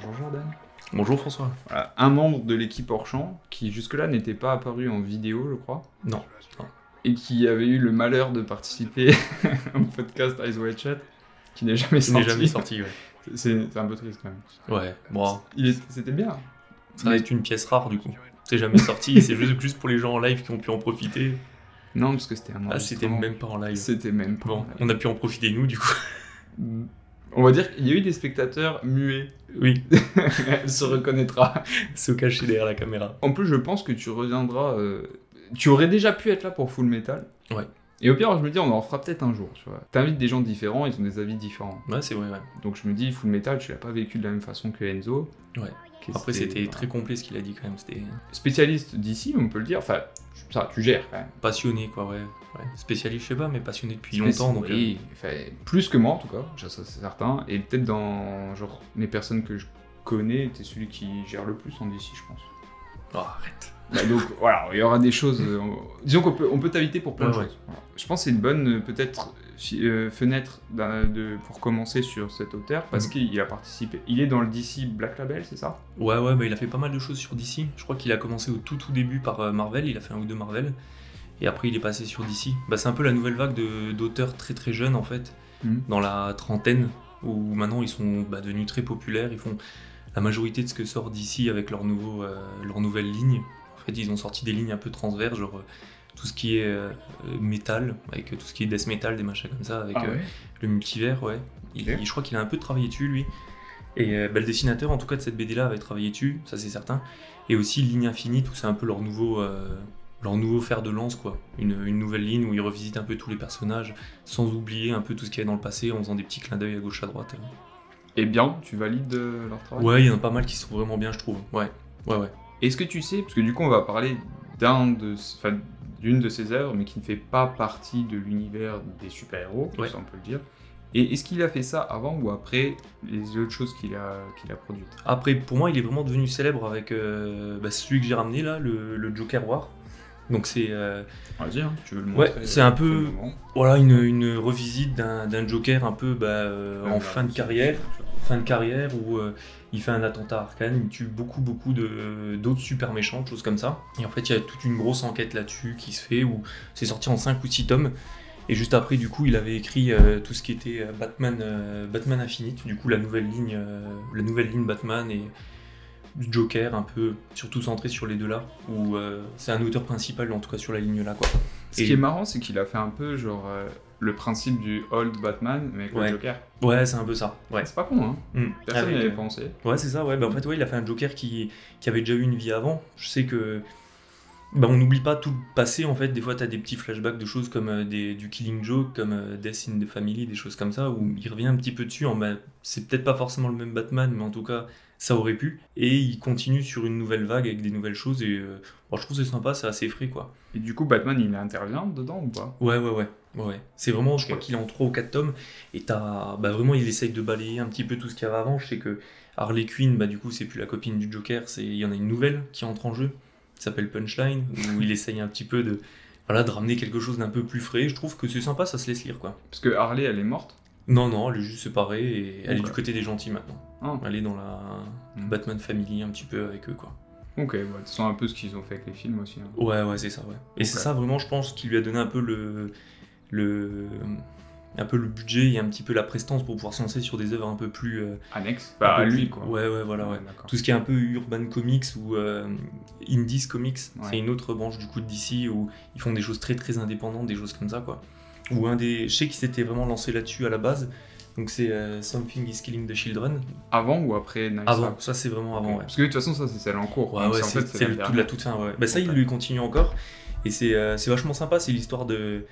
Bonjour Jordan. Bonjour François. Voilà, un membre de l'équipe hors-champ qui jusque-là n'était pas apparu en vidéo, je crois, Non. et qui avait eu le malheur de participer à un podcast Eyes Wide Shut qui n'est jamais Il n'est sorti. jamais sorti, ouais. C'est un peu triste quand même. Ouais, bon, C'était bien. ça reste une pièce rare du coup. C'est jamais sorti, c'est juste pour les gens en live qui ont pu en profiter. Non, parce que c'était un Ah, c'était enregistrement. même pas en live. C'était même pas. Bon, on a pu en profiter nous du coup. On va dire qu'il y a eu des spectateurs muets. Oui, Elle se reconnaîtra. se cacher derrière la caméra. En plus, je pense que tu reviendras. Tu aurais déjà pu être là pour Full Metal. Ouais. Et au pire, je me dis, on en refera peut-être un jour. Tu vois. T'invites des gens différents, ils ont des avis différents. Ouais, c'est vrai, ouais. Donc je me dis, Full Metal, tu l'as pas vécu de la même façon que Enzo. Ouais. Après, c'était très complet ce qu'il a dit quand même. C'était Spécialiste d'ici, on peut le dire. Enfin, ça, tu gères quand même. passionné, quoi, ouais. Spécialiste, je sais pas, mais passionné depuis longtemps. Donc, Oui, enfin, plus que moi en tout cas, ça c'est certain. Et peut-être dans genre les personnes que je connais, t'es celui qui gère le plus en DC, je pense. Oh, arrête. Bah, donc voilà, il y aura des choses. Disons on peut t'inviter pour plein de Ouais. choses. Voilà. Je pense que c'est une bonne peut-être fenêtre pour commencer sur cet auteur parce qu'il a participé. Il est dans le DC Black Label, c'est ça? Ouais, bah, il a fait pas mal de choses sur DC. Je crois qu'il a commencé au tout début par Marvel, il a fait un ou deux Marvel. Et après, il est passé sur DC. Bah, c'est un peu la nouvelle vague d'auteurs très très jeunes en fait, dans la trentaine, où maintenant ils sont devenus très populaires. Ils font la majorité de ce que sort DC avec leur nouvelle ligne. En fait, ils ont sorti des lignes un peu transverses, genre tout ce qui est métal, avec tout ce qui est death metal, des machins comme ça, avec le multivers, ouais. Je crois qu'il a un peu travaillé dessus, lui. Et le dessinateur, en tout cas, de cette BD-là, avait travaillé dessus, ça c'est certain. Et aussi Ligne Infinite, où c'est un peu leur nouveau fer de lance, quoi. Une nouvelle ligne où ils revisitent un peu tous les personnages, sans oublier un peu tout ce qu'il y a dans le passé, en faisant des petits clins d'œil à gauche à droite. Et bien, tu valides leur travail? Ouais, il y en a pas mal qui sont vraiment bien, je trouve. Ouais. Est-ce que tu sais, parce que du coup on va parler d'une de ses œuvres, mais qui ne fait pas partie de l'univers des super-héros, Ouais. ça on peut le dire. Et est-ce qu'il a fait ça avant ou après les autres choses qu'il a produites? Après, pour moi, il est vraiment devenu célèbre avec celui que j'ai ramené là, le Joker War. Donc c'est Vas-y, hein, si tu veux le montrer. ouais, c'est un peu le moment. voilà une revisite d'un Joker un peu en fin de carrière où il fait un attentat Arcane, il tue beaucoup d'autres super méchants, choses comme ça. Et en fait, il y a toute une grosse enquête là-dessus qui se fait où c'est sorti en 5 ou 6 tomes. Et juste après, du coup, il avait écrit tout ce qui était Batman Infinite, du coup la nouvelle ligne Batman et du Joker, un peu surtout centré sur les deux là, où c'est un auteur principal en tout cas sur la ligne là, quoi. Ce qui est marrant, c'est qu'il a fait un peu genre le principe du old Batman, mais avec le Joker. Ouais, c'est un peu ça. Ouais. C'est pas con, hein. Personne n'y avait pensé. Ouais, c'est ça, ouais. En fait, il a fait un Joker qui avait déjà eu une vie avant. Je sais que on n'oublie pas tout le passé, en fait. Des fois, t'as des petits flashbacks de choses comme du Killing Joke, comme Death in the Family, des choses comme ça, où il revient un petit peu dessus. C'est peut-être pas forcément le même Batman, mais en tout cas, ça aurait pu. Et il continue sur une nouvelle vague avec des nouvelles choses. Et je trouve que c'est sympa, c'est assez frais, quoi. Et du coup, Batman, il intervient dedans ou pas? Ouais. C'est vraiment, je crois qu'il est en 3 ou 4 tomes. Et vraiment, il essaye de balayer un petit peu tout ce qu'il y avait avant. Je sais que Harley Quinn, du coup, c'est plus la copine du Joker. Il y en a une nouvelle qui entre en jeu, qui s'appelle Punchline, où il essaye un petit peu de ramener quelque chose d'un peu plus frais. Je trouve que c'est sympa, ça se laisse lire, quoi. Parce que Harley, elle est morte? Non, elle est juste séparée et elle est du côté des gentils maintenant. Ah. Elle est dans la Batman Family un petit peu avec eux, quoi. Ok, tu sens un peu ce qu'ils ont fait avec les films aussi. Hein. Ouais, c'est ça, ouais. Et c'est ça vraiment, je pense, qui lui a donné un peu le budget et un petit peu la prestance pour pouvoir se lancer sur des œuvres un peu plus annexes à lui, quoi. Ouais, voilà. Tout ce qui est un peu Urban Comics ou Indies Comics, c'est une autre branche du coup de DC où ils font des choses très très indépendantes, des choses comme ça, quoi. Ou je sais qu'il s'était vraiment lancé là-dessus à la base. Donc c'est Something is Killing the Children. Avant ou après Nice Avant, ça c'est vraiment avant, ouais. Parce que de toute façon, ça c'est celle en cours. Ouais, c'est la toute fin, ouais. Ça, il lui continue encore. Et c'est vachement sympa, c'est l'histoire de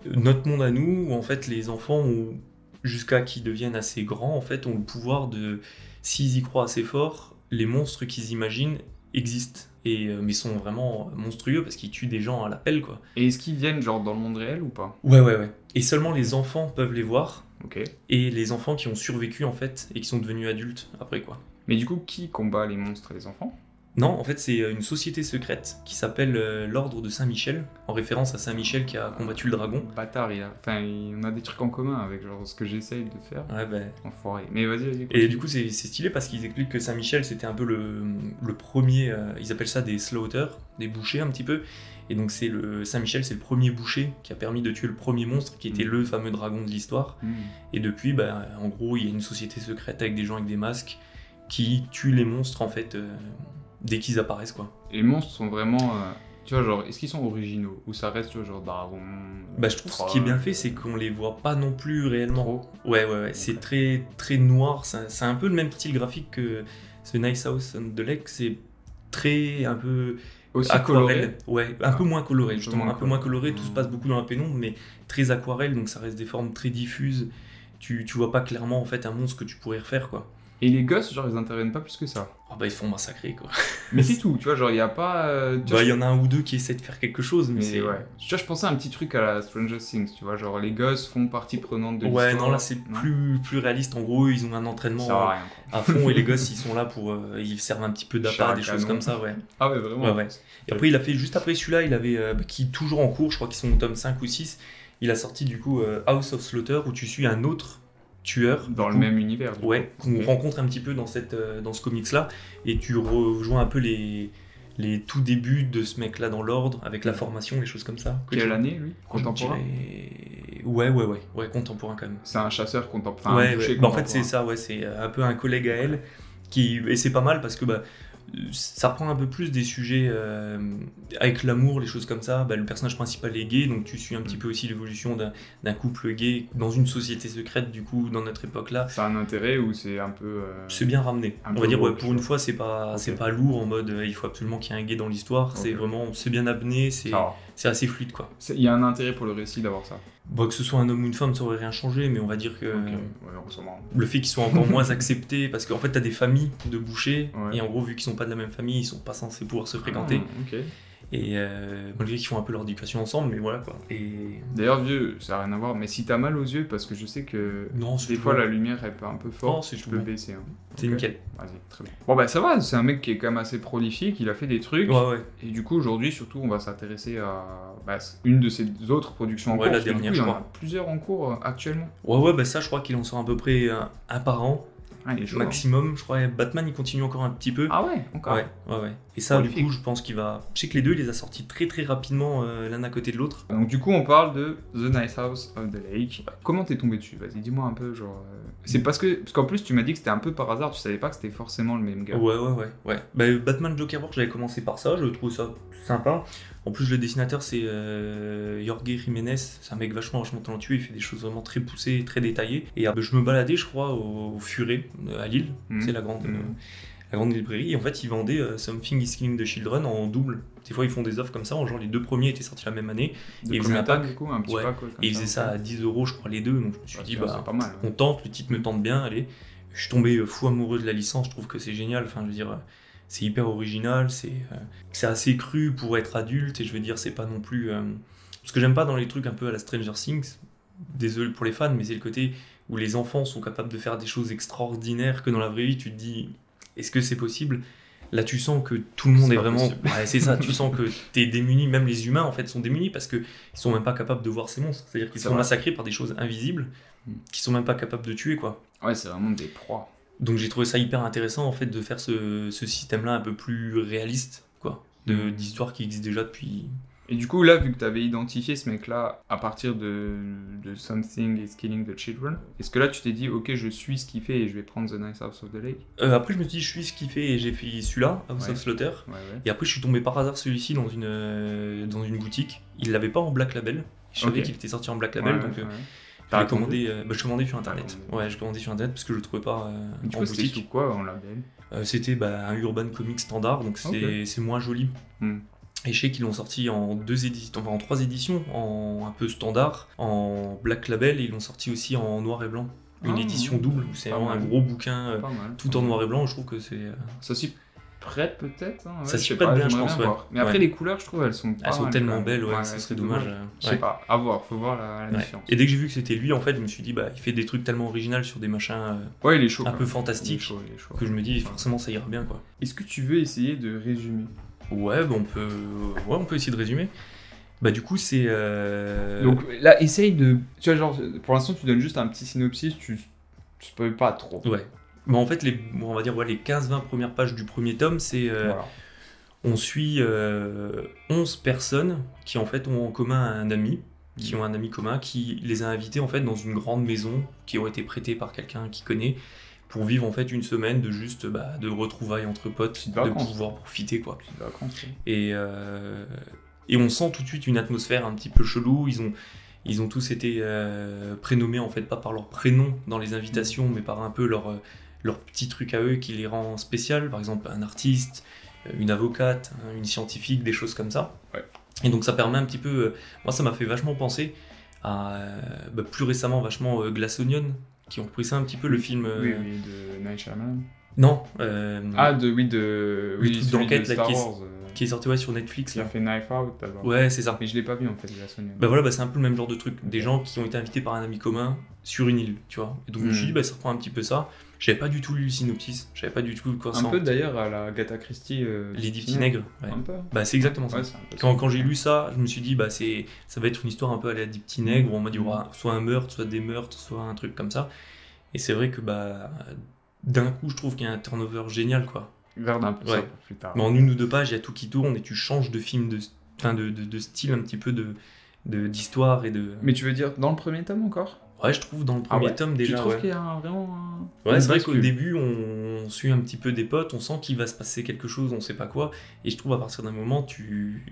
notre monde à nous, où en fait les enfants, jusqu'à qu'ils deviennent assez grands, en fait, ont le pouvoir de, s'ils y croient assez fort, les monstres qu'ils imaginent existent. Mais sont vraiment monstrueux parce qu'ils tuent des gens à la pelle, quoi. Et est-ce qu'ils viennent genre dans le monde réel ou pas? Ouais. Et seulement les enfants peuvent les voir. Ok. Et les enfants qui ont survécu en fait et qui sont devenus adultes après, quoi. Mais du coup, qui combat les monstres et les enfants? Non, en fait, c'est une société secrète qui s'appelle l'Ordre de Saint-Michel, en référence à Saint-Michel qui a combattu le dragon. Bâtard, on a des trucs en commun avec genre ce que j'essaye de faire. Ouais, ben. Enfoiré. Mais vas-y. Et du coup, c'est stylé parce qu'ils expliquent que Saint-Michel, c'était un peu le premier. Ils appellent ça des slaughters, des bouchers un petit peu. Et donc, Saint-Michel, c'est le premier boucher qui a permis de tuer le premier monstre qui était le fameux dragon de l'histoire. Et depuis, en gros, il y a une société secrète avec des gens avec des masques qui tuent les monstres en fait dès qu'ils apparaissent, quoi. Et les monstres sont vraiment. Tu vois, genre, est-ce qu'ils sont originaux? Ou ça reste, tu vois, genre dragon? Je trouve ce qui est bien fait, c'est qu'on les voit pas non plus réellement. Trop. Ouais. Okay. C'est très, très noir. C'est un peu le même style graphique que The Nice House on the Lake. C'est très, un peu. Aussi aquarelle. Ouais, un peu moins coloré, justement. Un peu moins coloré, tout se passe Mmh. beaucoup dans la pénombre, mais très aquarelle, donc ça reste des formes très diffuses. Tu vois pas clairement, en fait, un monstre que tu pourrais refaire, quoi. Et les gosses, genre, ils interviennent pas plus que ça. Ils se font massacrer, quoi. Mais c'est tout, tu vois, genre, il y a pas. Il y en a un ou deux qui essaient de faire quelque chose, mais c'est. Ouais. Tu vois, je pensais à un petit truc à la Stranger Things, tu vois, genre, les gosses font partie prenante de l'histoire. Ouais, non, là, c'est plus réaliste. En gros, ils ont un entraînement Ça va rien, quoi. à fond, et les gosses, ils sont là pour. Ils servent un petit peu d'appât, des choses comme ça, ouais. Ah ouais, vraiment. Ouais. Et après, il a fait, juste après celui-là, il avait. Qui est toujours en cours, je crois qu'ils sont au tome 5 ou 6. Il a sorti, du coup, House of Slaughter, où tu suis un autre tueur. Dans le même univers. Ouais, qu'on rencontre un petit peu dans ce comics-là, et tu rejoins un peu les tout débuts de ce mec-là dans l'ordre, avec la formation, les choses comme ça. Quelle année, lui? Contemporain? Ouais, contemporain quand même. C'est un chasseur contemporain. Ouais. En fait, c'est ça, ouais, c'est un peu un collègue à elle, et c'est pas mal parce que ça prend un peu plus des sujets avec l'amour, les choses comme ça. Le personnage principal est gay, donc tu suis un petit peu aussi l'évolution d'un couple gay dans une société secrète, du coup, dans notre époque-là. Ça a un intérêt ou c'est un peu... C'est bien ramené. On va dire, pour une fois, c'est pas lourd en mode il faut absolument qu'il y ait un gay dans l'histoire. C'est vraiment, c'est bien amené, c'est assez fluide, quoi. Il y a un intérêt pour le récit d'avoir ça. Que ce soit un homme ou une femme, ça aurait rien changé, mais on va dire que heureusement. Le fait qu'ils soient encore moins acceptés, parce qu'en fait t'as des familles de bouchers, et en gros vu qu'ils sont pas de la même famille, ils sont pas censés pouvoir se fréquenter. Et malgré qu'ils font un peu leur éducation ensemble, mais voilà, quoi. Et... D'ailleurs, vieux, ça n'a rien à voir, mais si t'as mal aux yeux, parce que je sais que des fois la lumière elle peut un peu fort, tu peux baisser. C'est nickel. Vas-y, très bien. Bon ça va, c'est un mec qui est quand même assez prolifique, il a fait des trucs. Ouais. Et du coup aujourd'hui surtout on va s'intéresser à une de ses autres productions en cours. La dernière, il y en a plusieurs en cours actuellement. Ça je crois qu'il en sort à peu près un par an. Maximum, je crois. Batman il continue encore un petit peu. Ah ouais, encore. Ouais. Et ça, du coup, je pense qu'il va. Je sais que les deux, il les a sortis très très rapidement l'un à côté de l'autre. Donc, du coup, on parle de The Nice House of the Lake. Comment t'es tombé dessus? Vas-y, dis-moi un peu, genre. C'est parce qu'en plus, tu m'as dit que c'était un peu par hasard, tu savais pas que c'était forcément le même gars. Ouais. Batman Joker War, j'avais commencé par ça, je trouve ça sympa. En plus, le dessinateur, c'est Jorge Jiménez, c'est un mec vachement talentueux, il fait des choses vraiment très poussées, très détaillées. Et je me baladais, je crois, au Furet, à Lille, c'est la grande librairie, et en fait, ils vendaient Something is Killing the Children en double. Des fois, ils font des offres comme ça, genre les deux premiers étaient sortis la même année, et ils faisaient un pack, et ils faisaient ça à 10 €, je crois, les deux, donc je me suis dit, pas mal, on tente, le titre me tente bien, allez. Je suis tombé fou amoureux de la licence, je trouve que c'est génial, enfin, je veux dire... C'est hyper original, c'est assez cru pour être adulte, et je veux dire, c'est pas non plus... Ce que j'aime pas dans les trucs un peu à la Stranger Things, désolé pour les fans, mais c'est le côté où les enfants sont capables de faire des choses extraordinaires que dans la vraie vie, tu te dis, est-ce que c'est possible? Là, tu sens que tout le monde est vraiment... Ouais, c'est ça, tu sens que t'es démuni, même les humains, en fait, sont démunis, parce qu'ils sont même pas capables de voir ces monstres. C'est-à-dire qu'ils sont massacrés par des choses invisibles, qu'ils sont même pas capables de tuer, quoi. Ouais, c'est vraiment des proies. Donc j'ai trouvé ça hyper intéressant en fait de faire ce système-là un peu plus réaliste, quoi, d'histoire qui existe déjà depuis. Et du coup là, vu que tu avais identifié ce mec-là à partir de Something is Killing the Children, est-ce que là tu t'es dit ok je suis ce qu'il fait et je vais prendre The Nice House of the Lake? Après je me suis dit je suis ce qu'il fait et j'ai fait celui-là, House of Slaughter. Et après je suis tombé par hasard celui-ci dans une boutique. Il l'avait pas en Black Label. Je savais qu'il était sorti en Black Label donc. Je commandé sur internet. Je commandais sur internet parce que je le trouvais pas en boutique. C'était sous quoi en label? C'était un Urban Comics standard, donc c'est moins joli. Et je sais qu'ils l'ont sorti en 3 éditions, en un peu standard, en Black Label, et ils l'ont sorti aussi en noir et blanc. Une édition double, où c'est vraiment un gros bouquin tout en noir et blanc, je trouve que c'est... Ça aussi, prête peut-être. Hein, ouais, Ça je s'y sais prête pas, bien, je j'aimerais pense. bien Ouais. voir. Mais après, Ouais. les couleurs, je trouve, elles sont pas Elles sont mal, tellement quand même. belles, ouais, Ouais, ce c'est serait dommage. Je Ouais. sais pas, à voir, faut voir la Ouais. différence. Et dès que j'ai vu que c'était lui, en fait, je me suis dit, bah, il fait des trucs tellement originaux sur des machins Ouais, il est chaud. un quand peu même. fantastiques Il est chaud. que je me dis, forcément, ça ira bien, quoi. Est-ce que tu veux essayer de résumer? Ouais, bah, on peut essayer de résumer. Bah, du coup, c'est. Donc là, essaye de. Tu vois, genre, pour l'instant, tu donnes juste un petit synopsis, tu spoil pas trop. Ouais. Bah, en fait, on va dire les 15-20 premières pages du premier tome, c'est. Voilà. On suit 11 personnes qui, en fait, ont en commun un ami, qui ont un ami commun, qui les a invités, en fait, dans une grande maison qui aurait été prêtée par quelqu'un qui connaît, pour vivre, en fait, une semaine de juste de retrouvailles entre potes, de vacances. pouvoir profiter, quoi. Petites vacances. Ouais. Et on sent tout de suite une atmosphère un petit peu chelou. Ils ont tous été prénommés, en fait, pas par leur prénom dans les invitations, mais par un peu leur petit truc à eux qui les rend spécial. Par exemple, un artiste, une avocate, une scientifique, des choses comme ça. Ouais. Et donc ça permet un petit peu... moi, ça m'a fait vachement penser à, plus récemment, vachement Glass Onion, qui ont repris ça un petit peu, le film... Oui, de Night Shyamalan. Non. Oui, truc celui d'enquête, de là, Star qui est- Wars. Qui est sorti sur Netflix. Qui a Là. fait Knife Out d'abord. Ouais, c'est ça. Mais je l'ai pas vu en fait, la Sony. Voilà, c'est un peu le même genre de truc. Des gens qui ont été invités par un ami commun sur une île, tu vois. Et donc je me suis dit, ça reprend un petit peu ça. J'avais pas du tout lu le synopsis, j'avais pas du tout quoi ça. Un peu d'ailleurs à la Agatha Christie. Lady Petit Nègre. Ouais. Un peu. Bah c'est exactement ça. Ouais, c'est un peu ça. Quand j'ai lu ça, je me suis dit, ça va être une histoire un peu à la Lady Petit Nègre, où on m'a dit, soit un meurtre, soit des meurtres, soit un truc comme ça. Et c'est vrai que d'un coup, je trouve qu'il y a un turnover génial, quoi. Garde un peu ça Ouais. pour plus tard. Mais en une ou deux pages, il y a tout qui tourne et tu changes de film, de style un petit peu d'histoire et de. Mais tu veux dire dans le premier tome encore? Ouais, je trouve dans le premier tome déjà. Tu trouves ouais. qu'il y a vraiment un... Ouais, c'est vrai qu'au début, on suit un petit peu des potes, on sent qu'il va se passer quelque chose, on sait pas quoi. Et je trouve à partir d'un moment, Tu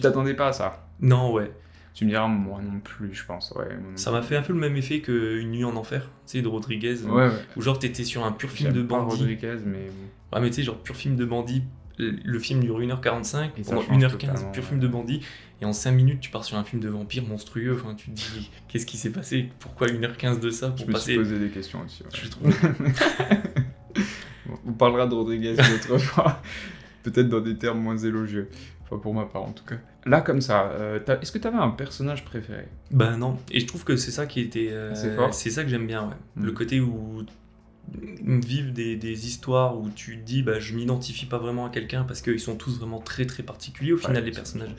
t'attendais pas à ça? Non, ouais. Tu me diras, moi non plus, je pense. Ouais, moi non Ça m'a fait un peu le même effet que Une nuit en enfer, tu sais, de Rodriguez. plus. Ouais. Où genre t'étais sur un pur film de J'aime pas bandit. Rodriguez, mais... Ouais, mais tu sais, genre pur film de bandit. Le film dure 1h45, Et ça pendant change 1h15, totalement, pur film de bandit. Et en 5 minutes, tu pars sur un film de vampire monstrueux. Enfin, tu te dis, qu'est-ce qui s'est passé? Pourquoi 1h15 de ça pour Je me suis passer. posé des questions aussi. Ouais. Je trouve. Bon, on parlera de Rodriguez une autre fois. Peut-être dans des termes moins élogieux. Enfin, pour ma part, en tout cas. Là, comme ça, est-ce que t'avais un personnage préféré? Bah non, et je trouve que c'est ça qui était. C'est fort. C'est ça que j'aime bien, ouais. Mm. Le côté où vivent des histoires où tu te dis, je m'identifie pas vraiment à quelqu'un parce qu'ils sont tous vraiment très très particuliers au final, les personnages.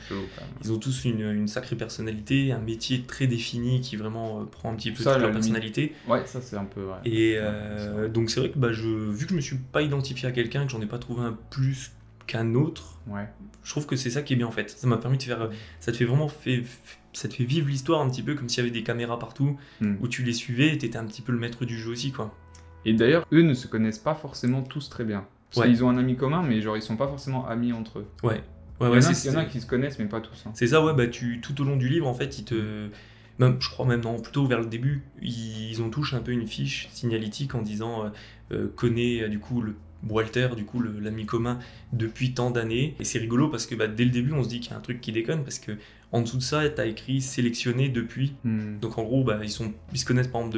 Ils ont tous une sacrée personnalité, un métier très défini qui vraiment prend un petit peu Ça, toute la leur limite. personnalité. Ouais, ça c'est un peu vrai. Et c'est vrai. donc c'est vrai que vu que je me suis pas identifié à quelqu'un, que j'en ai pas trouvé un plus qu'un autre, Ouais. je trouve que c'est ça qui est bien en fait. Ça m'a permis de faire. Ça te fait vraiment ça te fait vivre l'histoire un petit peu comme s'il y avait des caméras partout où tu les suivais et t'étais un petit peu le maître du jeu aussi, quoi. Et d'ailleurs, eux ne se connaissent pas forcément tous très bien. Parce Ouais. qu'ils ont un ami commun, mais genre ils sont pas forcément amis entre eux. Ouais. Il y en a qui se connaissent, mais pas tous. Hein. C'est ça, ouais, tout au long du livre, en fait, je crois même, non, plutôt vers le début, ils ont tous un peu une fiche signalétique en disant connaît du coup Walter, du coup l'ami commun, depuis tant d'années. Et c'est rigolo parce que dès le début, on se dit qu'il y a un truc qui déconne parce que en dessous de ça, t'as écrit sélectionné depuis. Donc en gros, ils se connaissent par exemple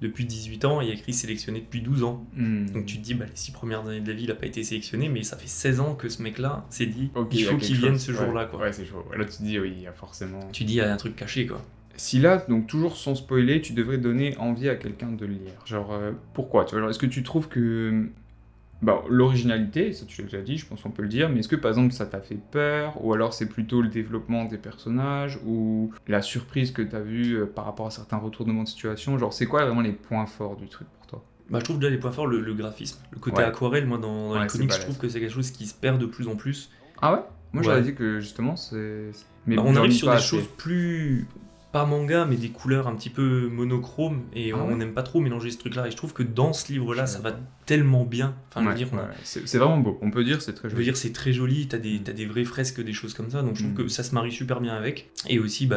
depuis 18 ans et il y a écrit sélectionné depuis 12 ans. Donc tu te dis, les 6 premières années de la vie, il n'a pas été sélectionné, mais ça fait 16 ans que ce mec-là s'est dit, il faut qu'il vienne ce jour-là, quoi. Ouais, c'est chaud. Là, tu te dis, oui, il y a forcément. Tu dis, il y a un truc caché, quoi. Si là, donc toujours sans spoiler, tu devrais donner envie à quelqu'un de le lire. Genre, pourquoi tu vois, genre, est-ce que tu trouves que. L'originalité, ça tu l'as déjà dit, je pense qu'on peut le dire, mais est-ce que par exemple ça t'a fait peur, ou alors c'est plutôt le développement des personnages, ou la surprise que t'as vue par rapport à certains retournements de situation, genre c'est quoi vraiment les points forts du truc pour toi? Je trouve déjà les points forts, le graphisme, le côté aquarelle, moi dans les comics, je trouve que c'est quelque chose qui se perd de plus en plus. Ah ouais? Moi j'aurais Ouais. dit que justement c'est... Mais on j'en arrive lis sur pas des assez. choses plus... Pas manga, mais des couleurs un petit peu monochromes, et Ah ouais. on n'aime pas trop mélanger ce truc-là, et je trouve que dans ce livre-là, Je ça savais va tellement bien. Enfin, je veux Ouais, dire, ouais, c'est vraiment beau, on peut dire c'est très je veux joli. dire, c'est très joli, t'as des vraies fresques, des choses comme ça, donc je trouve que ça se marie super bien avec. Et aussi,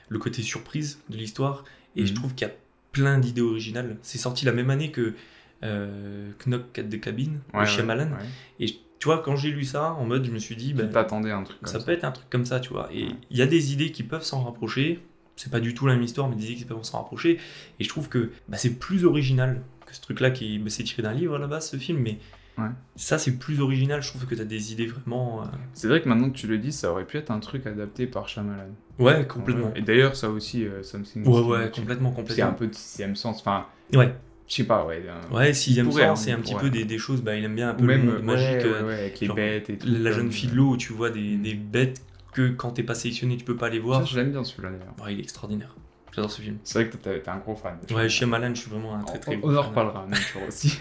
le côté surprise de l'histoire, et je trouve qu'il y a plein d'idées originales. C'est sorti la même année que Knock at the Cabin, de Shyamalan. Ouais. Et tu vois, quand j'ai lu ça, en mode, je me suis dit, Tu t'attendais à un truc comme ça ça. peut être un truc comme ça, tu vois. Et il y a des idées qui peuvent s'en rapprocher. C'est pas du tout la même histoire, mais des idées qui peuvent s'en rapprocher. Et je trouve que c'est plus original que ce truc-là qui c'est tiré d'un livre à la base, ce film, mais Ouais. Ça, c'est plus original, je trouve que t'as des idées vraiment... C'est vrai que maintenant que tu le dis, ça aurait pu être un truc adapté par Shyamalan. Ouais, complètement. Et d'ailleurs, ça aussi, Something... Ouais, complètement. C'est un peu de sixième sens, enfin... Ouais. Je sais pas, ouais. Ouais, sixième sens, c'est un petit peu des choses, il aime bien un peu le monde magique. Avec les bêtes et tout. La jeune fille de l'eau, où tu vois des bêtes que quand t'es pas sélectionné, tu peux pas les voir. Ça, j'aime bien celui-là, d'ailleurs. Ouais, il est extraordinaire. J'adore ce film. C'est vrai que t'es un gros fan. Ouais, Shyamalan, je suis vraiment un très gros fan. On en reparlera, même sûr aussi.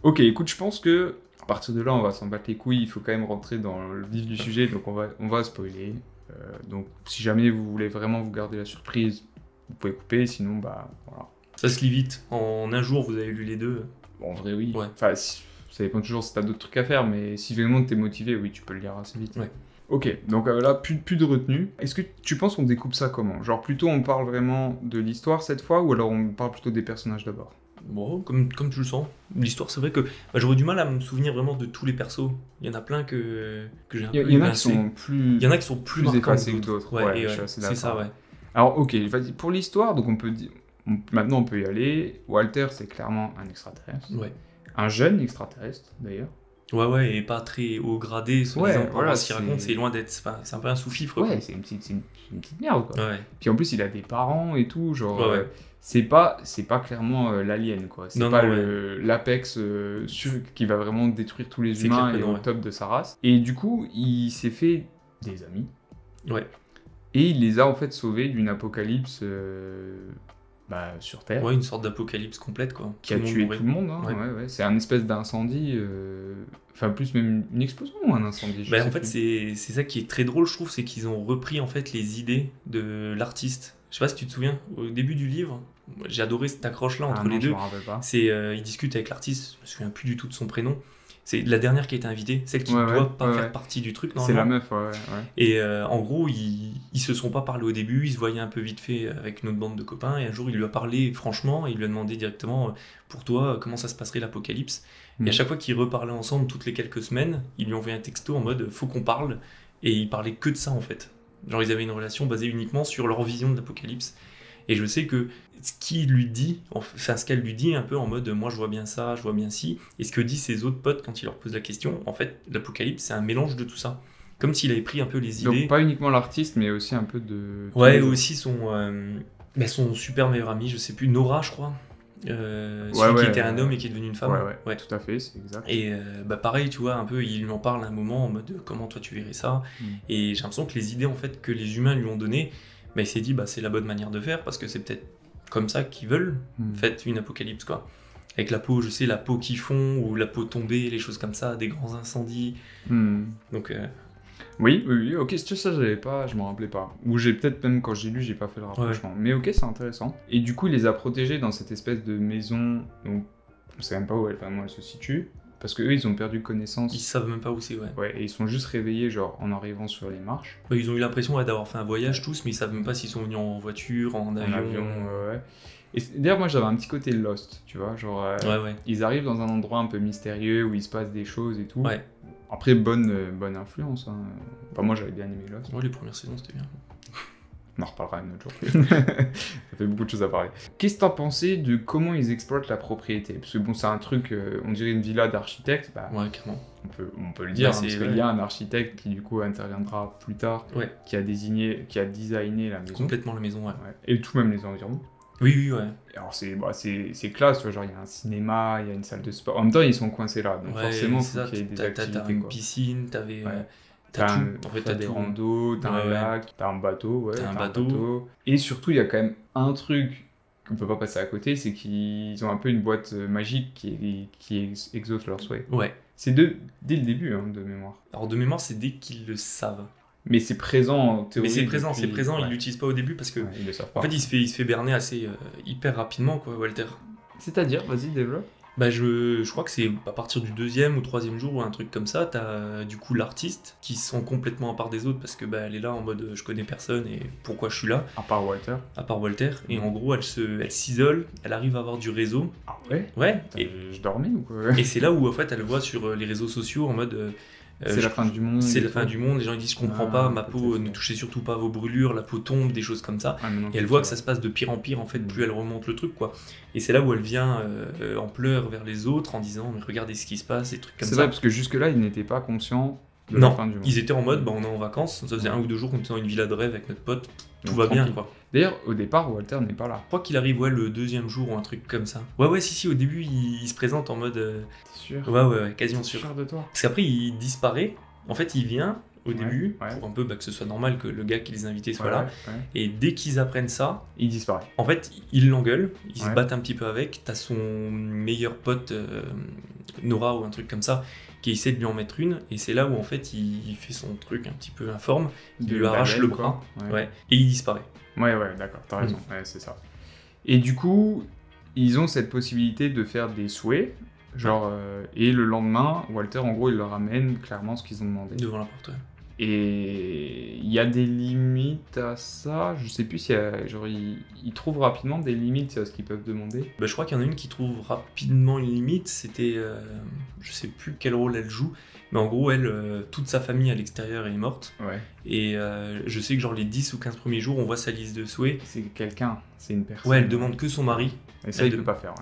Ok, écoute, je pense que à partir de là, on va s'en battre les couilles. Il faut quand même rentrer dans le vif du sujet, donc on va spoiler. Donc, si jamais vous voulez vraiment vous garder la surprise, vous pouvez couper. Sinon, bah voilà. Ça se lit vite. En un jour, vous avez lu les deux. Bon, en vrai, oui. Ouais. Enfin, ça dépend toujours si t'as d'autres trucs à faire, mais si vraiment t'es motivé, oui, tu peux le lire assez vite. Ouais. Ok, donc là, plus de retenue. Est-ce que tu penses qu'on découpe ça comment? Genre, plutôt on parle vraiment de l'histoire cette fois, ou alors on parle plutôt des personnages d'abord? Bon, comme tu le sens. L'histoire, c'est vrai que j'aurais du mal à me souvenir vraiment de tous les persos. Il y en a plein que j'ai un peu Il y en a qui sont plus... Il y en a qui sont plus marquants effacés que d'autres. Ouais, je suis assez d'accord. c'est ça, ouais. Alors, ok, vas-y, pour l'histoire, donc on peut dire... Maintenant, on peut y aller. Walter, c'est clairement un extraterrestre. Ouais. Un jeune extraterrestre, d'ailleurs. Ouais, et pas très haut gradé, Voilà, voilà, ce qu'il raconte, c'est loin d'être... C'est un peu un sous-fifre. Ouais, c'est une petite merde, quoi. Ouais. Puis en plus, il a des parents et tout, genre... Ouais. C'est pas clairement l'alien, quoi. C'est pas l'apex qui va vraiment détruire tous les humains et au top de sa race. Et du coup, il s'est fait des amis. Ouais. Et il les a en fait sauvés d'une apocalypse sur Terre. Ouais, une sorte d'apocalypse complète, quoi. Qui a tué tout le monde. Hein. Ouais. C'est un espèce d'incendie. Enfin, plus même une explosion ou un incendie. En fait, c'est ça qui est très drôle, je trouve, c'est qu'ils ont repris en fait les idées de l'artiste. Je sais pas si tu te souviens, au début du livre, j'ai adoré cette accroche-là entre les deux. Je me rappelle pas. C'est, il discute avec l'artiste, je me souviens plus du tout de son prénom. C'est la dernière qui a été invitée, celle qui doit pas faire partie du truc, normalement. C'est la meuf, ouais. Et en gros, ils se sont pas parlé au début, ils se voyaient un peu vite fait avec une autre bande de copains, et un jour, il lui a parlé franchement, et il lui a demandé directement, pour toi, comment ça se passerait l'apocalypse. Et à chaque fois qu'ils reparlaient ensemble, toutes les quelques semaines, ils lui envoyaient un texto en mode, faut qu'on parle, et ils parlaient que de ça, en fait. Genre, ils avaient une relation basée uniquement sur leur vision de l'apocalypse. Et je sais que ce qu'il lui dit, enfin ce qu'elle lui dit un peu en mode moi je vois bien ça, je vois bien ci, et ce que disent ses autres potes quand il leur pose la question, en fait l'apocalypse c'est un mélange de tout ça. Comme s'il avait pris un peu les idées. Donc pas uniquement l'artiste mais aussi un peu de... Ouais, aussi son super meilleur ami, je sais plus, Nora je crois. Celui qui était un homme et qui est devenu une femme. Ouais, tout à fait, c'est exact. Et pareil, tu vois, un peu, il lui en parle un moment en mode comment toi tu verrais ça. Et j'ai l'impression que les idées en fait que les humains lui ont données, il s'est dit c'est la bonne manière de faire parce que c'est peut-être comme ça qu'ils veulent en fait une apocalypse quoi. Avec la peau, je sais, la peau qui fond ou la peau tombée, les choses comme ça, des grands incendies. Donc oui, ok, ça je m'en rappelais pas. Ou j'ai peut-être même quand j'ai lu, j'ai pas fait le rapprochement. Ouais. Mais ok, c'est intéressant. Et du coup, il les a protégés dans cette espèce de maison, donc on sait même pas où elle se situe, parce qu'eux, ils ont perdu connaissance. Ils savent même pas où c'est, Ouais, et ils sont juste réveillés, genre, en arrivant sur les marches. Ils ont eu l'impression d'avoir fait un voyage tous, mais ils savent même pas s'ils sont venus en voiture, en avion. Ouais. Et d'ailleurs, moi, j'avais un petit côté Lost, tu vois, genre, ils arrivent dans un endroit un peu mystérieux où il se passe des choses et tout. Ouais. Après, bonne influence. Hein. Enfin, moi, j'avais bien aimé Lost. Ouais, les premières saisons, c'était bien. On en reparlera un autre jour. Ça fait beaucoup de choses à parler. Qu'est-ce que t'en pensais de comment ils exploitent la propriété? Parce que bon, c'est un truc, on dirait une villa d'architecte. Ouais, clairement. On peut le dire, parce qu'il y a un architecte qui du coup interviendra plus tard, qui a designé la maison. Complètement la maison, ouais. Et tout même les environs. Oui, ouais. Alors c'est classe, tu vois, genre il y a un cinéma, il y a une salle de sport. En même temps, ils sont coincés là, donc forcément, il faut qu'il y ait des activités. T'as une piscine, t'avais... T'as des randos, t'as un lac, t'as un bateau, t'as un bateau. Et surtout, il y a quand même un truc qu'on peut pas passer à côté, c'est qu'ils ont un peu une boîte magique qui exauce leurs souhaits. Ouais. C'est dès le début, de mémoire. Alors de mémoire, c'est dès qu'ils le savent. Mais c'est présent en théorie. Mais c'est présent, ils l'utilisent pas au début parce que... ils le savent pas. En fait, il se fait berner assez hyper rapidement, quoi, Walter. C'est-à-dire, vas-y, développe. Je crois que c'est à partir du 2e ou 3e jour ou un truc comme ça, t'as du coup l'artiste qui sont complètement à part des autres parce que elle est là en mode je connais personne et pourquoi je suis là. À part Walter. Et en gros elle s'isole, elle arrive à avoir du réseau. Ah ouais. Ouais. Je dormais ou quoi? Et c'est là où en fait elle voit sur les réseaux sociaux en mode C'est la fin du monde. C'est la fin du monde, les gens ils disent je comprends pas, ma peau, ne touchez surtout pas à vos brûlures, la peau tombe, des choses comme ça. Et elle voit que ça se passe de pire en pire en fait, plus elle remonte le truc quoi. Et c'est là où elle vient en pleurs vers les autres en disant mais regardez ce qui se passe, des trucs comme ça. C'est vrai parce que jusque là ils n'étaient pas conscients de la fin du monde. Ils étaient en mode on est en vacances, ça faisait 1 ou 2 jours qu'on était dans une villa de rêve avec notre pote, tout va bien quoi. D'ailleurs, au départ, Walter n'est pas là. Je crois qu'il arrive le 2e jour ou un truc comme ça. Ouais, si, au début, il se présente en mode... T'es sûr ? Ouais, quasiment sûr. T'es sûr de toi ? Parce qu'après, il disparaît. En fait, il vient au début, pour un peu que ce soit normal que le gars qui les invitait soit là. Ouais. Et dès qu'ils apprennent ça... Il disparaît. En fait, ils l'engueulent, ils se battent un petit peu avec. T'as son meilleur pote, Nora ou un truc comme ça, qui essaie de lui en mettre une. Et c'est là où, en fait, il fait son truc un petit peu informe. Il lui arrache le bras. Ouais. Et il disparaît. Ouais, d'accord, t'as raison, ouais, c'est ça. Et du coup, ils ont cette possibilité de faire des souhaits, genre, et le lendemain, Walter, en gros, il leur amène clairement ce qu'ils ont demandé. Devant la porte, Et il y a des limites à ça, je sais plus s'il y a, genre, ils trouvent rapidement des limites à ce qu'ils peuvent demander. Bah, je crois qu'il y en a une qui trouve rapidement une limite, c'était, je sais plus quel rôle elle joue, mais en gros, elle, toute sa famille à l'extérieur est morte. Ouais. Et je sais que genre les 10 ou 15 premiers jours, on voit sa liste de souhaits. C'est quelqu'un, c'est une personne. Ouais, elle demande que son mari. Et ça, il peut pas faire.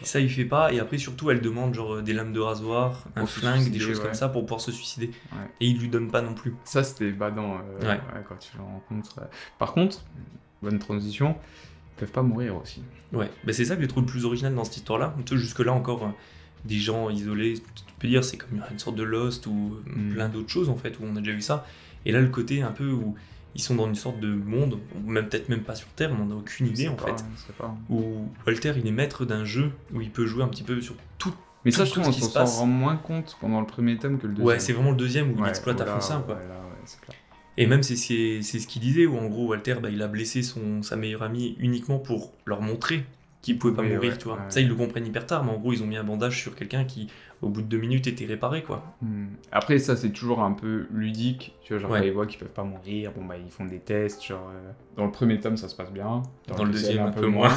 Ça, il fait pas. Et après, surtout, elle demande genre des lames de rasoir, un flingue, des choses comme ça pour pouvoir se suicider. Ouais. Et il lui donne pas non plus. Ça, c'était badant quand tu le rencontres. Par contre, bonne transition, ils peuvent pas mourir aussi. Ouais, bah, c'est ça que je trouve le plus original dans cette histoire-là. Jusque-là, encore, des gens isolés, tu peux dire, c'est comme une sorte de Lost ou plein d'autres choses en fait, où on a déjà vu ça. Et là, le côté un peu où ils sont dans une sorte de monde, peut-être même pas sur Terre, on n'en a aucune idée en fait. Où Walter, il est maître d'un jeu où il peut jouer un petit peu sur tout. Mais ça, je trouve qu'on s'en rend moins compte pendant le premier tome que le deuxième. Ouais, c'est vraiment le deuxième où il exploite à fond ça, quoi. C'est clair. Et même c'est ce qu'il disait, où en gros Walter, il a blessé sa meilleure amie uniquement pour leur montrer qu'il pouvait pas mourir, tu vois. Ça, ils le comprennent hyper tard, mais en gros, ils ont mis un bandage sur quelqu'un qui, au bout de 2 minutes, était réparé, quoi. Après, ça, c'est toujours un peu ludique, tu vois, genre, quand ils voient qu'ils peuvent pas mourir, ils font des tests, genre... Dans le premier tome, ça se passe bien. Dans le deuxième, un peu moins.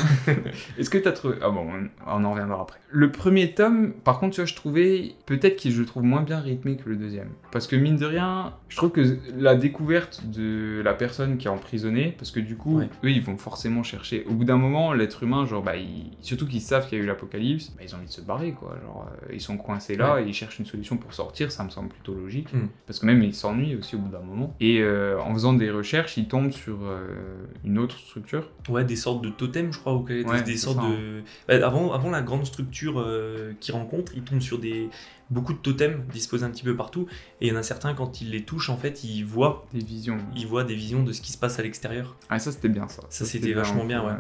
Est-ce que t'as trouvé... Ah bon, on en reviendra après. Le premier tome, par contre, tu vois, je trouvais... Peut-être que je le trouve moins bien rythmé que le deuxième. Parce que, mine de rien, je trouve que la découverte de la personne qui est emprisonnée, parce que du coup, eux, ils vont forcément chercher... Au bout d'un moment, l'être humain, genre, surtout qu'ils savent qu'il y a eu l'apocalypse, ils ont envie de se barrer, quoi. Genre, ils sont coincés là, et ils cherchent une solution pour sortir, ça me semble plutôt logique. Parce que même, ils s'ennuient aussi au bout d'un moment. Et en faisant des recherches, ils tombent sur... une autre structure. Ouais, des sortes de totems, je crois, ou des sortes de... Avant la grande structure qu'ils rencontrent, ils tombent sur beaucoup de totems disposés un petit peu partout, et il y en a certains, quand ils les touchent, en fait, ils voient des visions. Ils voient des visions de ce qui se passe à l'extérieur. Ah, ça, c'était bien, ça. Ça c'était vachement bien, ouais.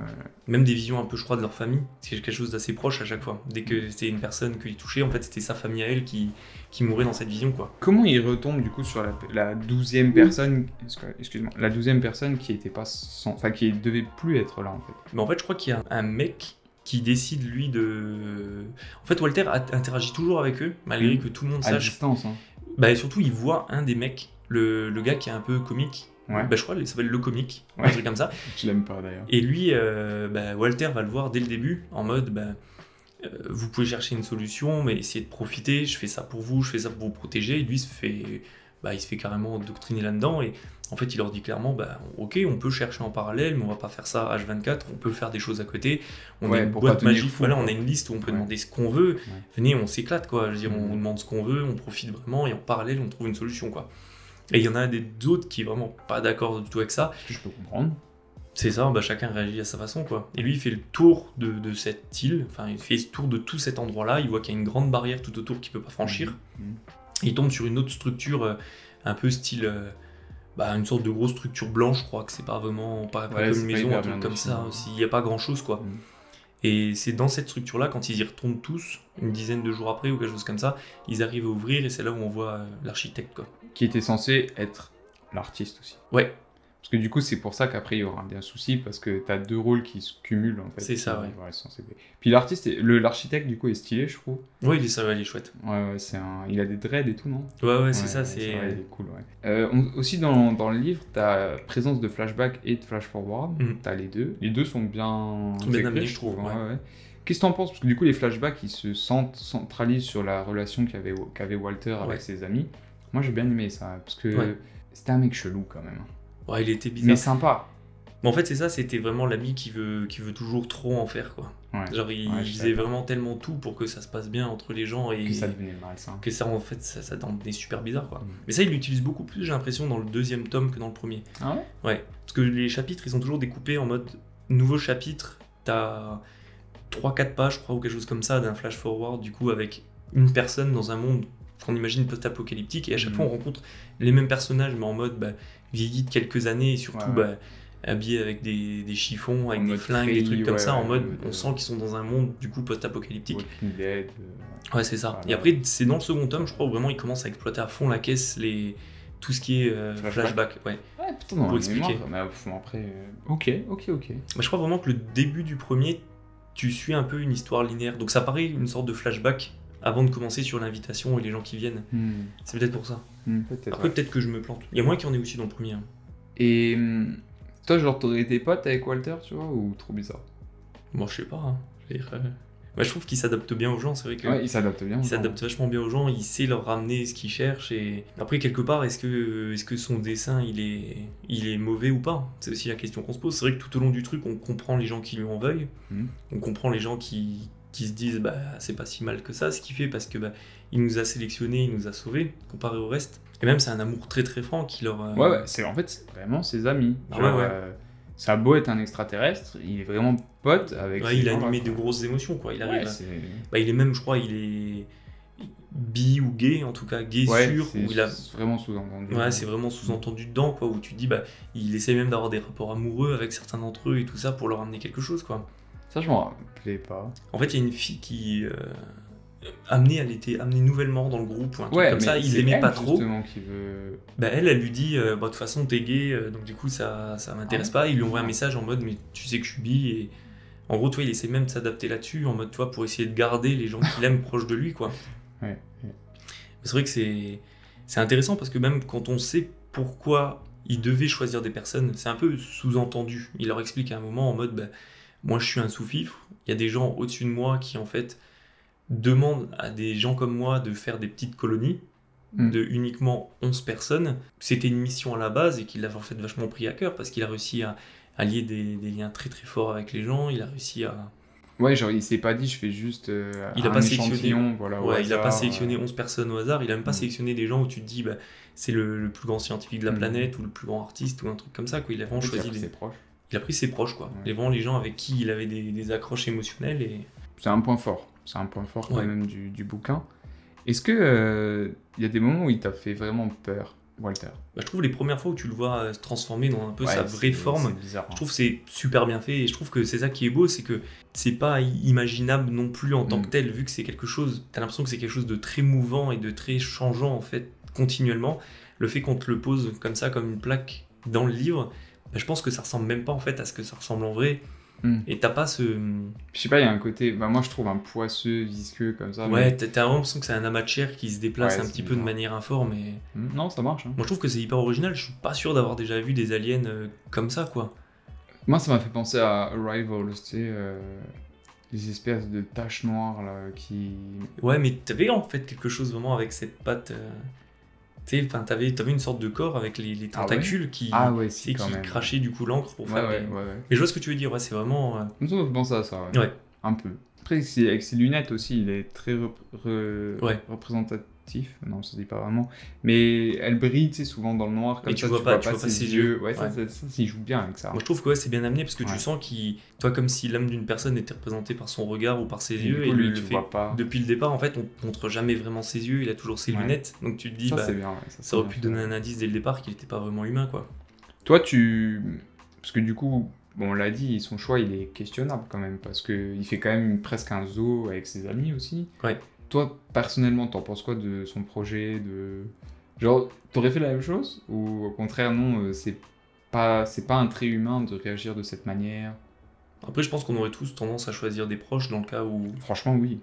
Même des visions un peu, je crois, de leur famille. C'est quelque chose d'assez proche à chaque fois. Dès que c'était une personne qu'ils touchaient, en fait, c'était sa famille à elle qui mourait dans cette vision, quoi. Comment ils retombent, du coup, sur la 12e personne, excuse-moi, la 12e personne qui était pas enfin, qui devait plus être là, en fait. Mais en fait, je crois qu'il y a un mec qui décide, lui, de... En fait, Walter interagit toujours avec eux, malgré que tout le monde sache... À distance, hein. Bah, et surtout, il voit un des mecs, le gars qui est un peu comique. Ouais. Bah, je crois qu'il s'appelle Le Comique, un truc comme ça. Je l'aime pas, d'ailleurs. Et lui, Walter va le voir dès le début, en mode... vous pouvez chercher une solution, mais essayez de profiter, je fais ça pour vous, je fais ça pour vous protéger. Et lui, il se fait carrément doctriner là-dedans, et en fait, il leur dit clairement, ok, on peut chercher en parallèle, mais on va pas faire ça H24, on peut faire des choses à côté. On a une boîte magique, on a une liste où on peut demander ce qu'on veut. Venez, on s'éclate, quoi. Je veux dire, on demande ce qu'on veut, on profite vraiment, et en parallèle, on trouve une solution, quoi. Et il y en a d'autres qui est vraiment pas d'accord du tout avec ça. Je peux comprendre. C'est ça, chacun réagit à sa façon, quoi. Et lui, il fait le tour de cette île, enfin, il fait le tour de tout cet endroit-là, il voit qu'il y a une grande barrière tout autour qu'il peut pas franchir. Il tombe sur une autre structure, un peu style... une sorte de grosse structure blanche, je crois que c'est pas vraiment... Pas comme une maison, un truc comme ça, il n'y a pas grand-chose, quoi. Et c'est dans cette structure-là, quand ils y retournent tous, une dizaine de jours après, ou quelque chose comme ça, ils arrivent à ouvrir, et c'est là où on voit l'architecte, quoi. Qui était censé être l'artiste aussi. Ouais. Parce que du coup, c'est pour ça qu'après, il y aura un souci, parce que t'as 2 rôles qui se cumulent, en fait. C'est ça, ouais. Puis l'architecte, du coup, est stylé, je trouve. Ouais, il est chouette. Ouais, il a des dreads et tout, non ? Ouais, c'est ça, c'est... il est cool, ouais. Aussi, dans le livre, t'as présence de flashback et de flash-forward. T'as les deux. Les deux sont bien amenés, je trouve. Ouais. Qu'est-ce que t'en penses ? Parce que du coup, les flashbacks, ils se centralisent sur la relation qu'avait Walter avec ses amis. Moi j'ai bien aimé ça, parce que c'était un mec chelou quand même. Ouais, il était bizarre. Mais sympa. Mais en fait, c'est ça, c'était vraiment l'ami qui veut toujours trop en faire, quoi. Ouais. Genre, il faisait vraiment tellement tout pour que ça se passe bien entre les gens et que ça devenait malsain. Que ça, en fait, ça devenait super bizarre, quoi. Mais ça, il l'utilise beaucoup plus, j'ai l'impression, dans le deuxième tome que dans le premier. Ah ouais? Ouais. Parce que les chapitres, ils sont toujours découpés en mode nouveau chapitre. T'as 3-4 pages, je crois, ou quelque chose comme ça, d'un flash forward, du coup, avec une personne dans un monde qu'on imagine post-apocalyptique. Et à chaque fois, on rencontre les mêmes personnages, mais en mode vieilli de quelques années et surtout. Habillés avec des chiffons, avec des flingues, des trucs comme ça, en mode on sent qu'ils sont dans un monde du coup post-apocalyptique. Ouais, c'est ça. Voilà. Et après, c'est dans le second tome, je crois, où vraiment ils commencent à exploiter à fond la caisse tout ce qui est flashback. Ouais, putain, non, pour expliquer. Mais après, ok. Je crois vraiment que le début du premier, tu suis un peu une histoire linéaire. Donc ça paraît une sorte de flashback avant de commencer sur l'invitation et les gens qui viennent. C'est peut-être pour ça. Après, peut-être que je me plante. Il y a moins qu'il y en ait aussi dans le premier. Et. Toi, genre, t'aurais été pote avec Walter, tu vois, ou trop bizarre? Bon, je sais pas. Je trouve qu'il s'adapte bien aux gens, c'est vrai que. Ouais, il s'adapte bien. Il s'adapte vachement bien aux gens, il sait leur ramener ce qu'ils cherchent. Et après, quelque part, est-ce que son dessin, il est mauvais ou pas? C'est aussi la question qu'on se pose. C'est vrai que tout au long du truc, on comprend les gens qui lui en veuillent. On comprend les gens qui se disent, c'est pas si mal que ça, ce qu'il fait, parce que il nous a sélectionnés, il nous a sauvés, comparé au reste. Et même, c'est un amour très très franc qui leur... c'est vraiment ses amis. Ça a beau être un extraterrestre, il est vraiment pote avec il a animé de grosses émotions, quoi. Il arrive il est même, je crois, il est bi ou gay, en tout cas gay sûr. C'est vraiment sous-entendu. Ouais, c'est vraiment sous-entendu dedans, quoi, où tu te dis, il essaie même d'avoir des rapports amoureux avec certains d'entre eux et tout ça pour leur amener quelque chose, quoi. Ça, je m'en rappelais pas. En fait, il y a une fille qui... elle était amenée nouvellement dans le groupe ou un truc comme ça, il l'aimait pas trop. Qui veut... elle lui dit de toute façon t'es gay, donc du coup ça m'intéresse pas. Il lui envoie un message en mode mais tu sais que je suis bi, et en gros il essaie même de s'adapter là-dessus en mode pour essayer de garder les gens qu'il aime proches de lui, quoi. C'est vrai que c'est intéressant parce que même quand on sait pourquoi il devait choisir des personnes, c'est un peu sous-entendu. Il leur explique à un moment en mode moi je suis un sous-fifre, il y a des gens au-dessus de moi qui en fait demande à des gens comme moi de faire des petites colonies de uniquement 11 personnes. C'était une mission à la base et qu'il l'a en fait vachement pris à cœur parce qu'il a réussi à lier des liens très très forts avec les gens. Il a réussi à... Ouais, genre il s'est pas dit je fais juste il a pas sélectionné, il a pas sélectionné 11 personnes au hasard. Il a même pas sélectionné des gens où tu te dis c'est le plus grand scientifique de la planète ou le plus grand artiste ou un truc comme ça, quoi. Il a vraiment choisi ses proches. Il a pris ses proches, quoi. Les gens avec qui il avait des accroches émotionnelles. Et... C'est un point fort. C'est un point fort quand même du bouquin. Est-ce que y a des moments où il t'a fait vraiment peur, Walter? Je trouve les premières fois où tu le vois se transformer dans un peu sa vraie forme, bizarre, je trouve que c'est super bien fait, et je trouve que c'est ça qui est beau, c'est que c'est pas imaginable non plus en tant que tel, vu que c'est quelque chose, t'as l'impression que c'est quelque chose de très mouvant et de très changeant en fait, continuellement. Le fait qu'on te le pose comme ça, comme une plaque dans le livre, je pense que ça ressemble même pas en fait à ce que ça ressemble en vrai. Et t'as pas ce... Je sais pas, il y a un côté... moi, je trouve un poisseux, visqueux, comme ça. Ouais, t'as vraiment l'impression que c'est un amas de chair qui se déplace un petit peu de manière informe. Et... Non, ça marche. Hein. Moi, je trouve que c'est hyper original. Je suis pas sûr d'avoir déjà vu des aliens comme ça, quoi. Moi, ça m'a fait penser à Arrival, tu sais... les espèces de taches noires, là, qui... Ouais, mais t'avais en fait quelque chose vraiment avec cette patte... Tu sais, t'avais une sorte de corps avec les tentacules qui crachaient du coup l'encre pour faire des... Mais je vois ce que tu veux dire, c'est vraiment... Ça me fait penser à ça, ouais. Un peu. Après, avec ses lunettes aussi, il est très représentatif. Non, ça se dit pas vraiment. Mais elle brille, tu sais, souvent dans le noir, comme et ça, tu vois pas ses yeux. Ouais, ça, il joue bien avec ça. Moi, je trouve que c'est bien amené, parce que tu sens toi, comme si l'âme d'une personne était représentée par son regard ou par ses yeux, et lui, tu vois pas. Depuis le départ, en fait, on montre jamais vraiment ses yeux, il a toujours ses lunettes, donc tu te dis, c'est bien, ça aurait pu donner un indice dès le départ qu'il était pas vraiment humain, quoi. Toi, parce que du coup... Bon, on l'a dit, son choix, il est questionnable quand même, parce qu'il fait quand même presque un zoo avec ses amis aussi. Ouais. Toi, personnellement, t'en penses quoi de son projet Genre, t'aurais fait la même chose? Ou au contraire, non, c'est pas un trait humain de réagir de cette manière? Après, je pense qu'on aurait tous tendance à choisir des proches dans le cas où... Franchement, oui.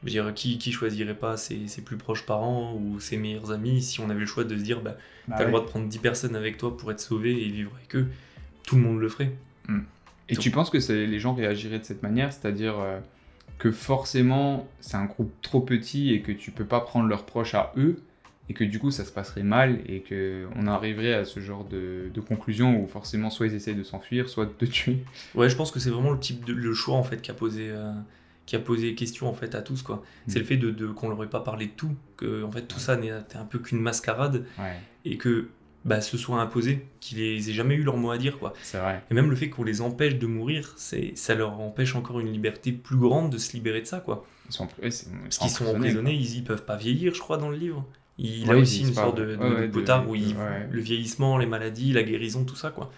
Je veux dire, qui choisirait pas ses plus proches parents ou ses meilleurs amis si on avait le choix de se dire, t'as le droit de prendre 10 personnes avec toi pour être sauvé et vivre avec eux, tout le monde le ferait. Et tu penses que les gens réagiraient de cette manière, c'est-à-dire que forcément c'est un groupe trop petit et que tu peux pas prendre leurs proches à eux, et que du coup ça se passerait mal et qu'on arriverait à ce genre de conclusion où forcément soit ils essayent de s'enfuir, soit de te tuer. Ouais, je pense que c'est vraiment le choix en fait qui a posé question en fait à tous quoi. C'est le fait qu'on leur ait pas parlé de tout, que en fait tout ça n'était un peu qu'une mascarade et que se soit imposé, qu'ils aient jamais eu leur mot à dire quoi. C'est vrai. Et même le fait qu'on les empêche de mourir, ça leur empêche encore une liberté plus grande de se libérer de ça quoi. Parce qu'ils sont emprisonnés, ils peuvent pas vieillir je crois dans le livre. Il a aussi une sorte de potard où le vieillissement, les maladies, la guérison, tout ça quoi.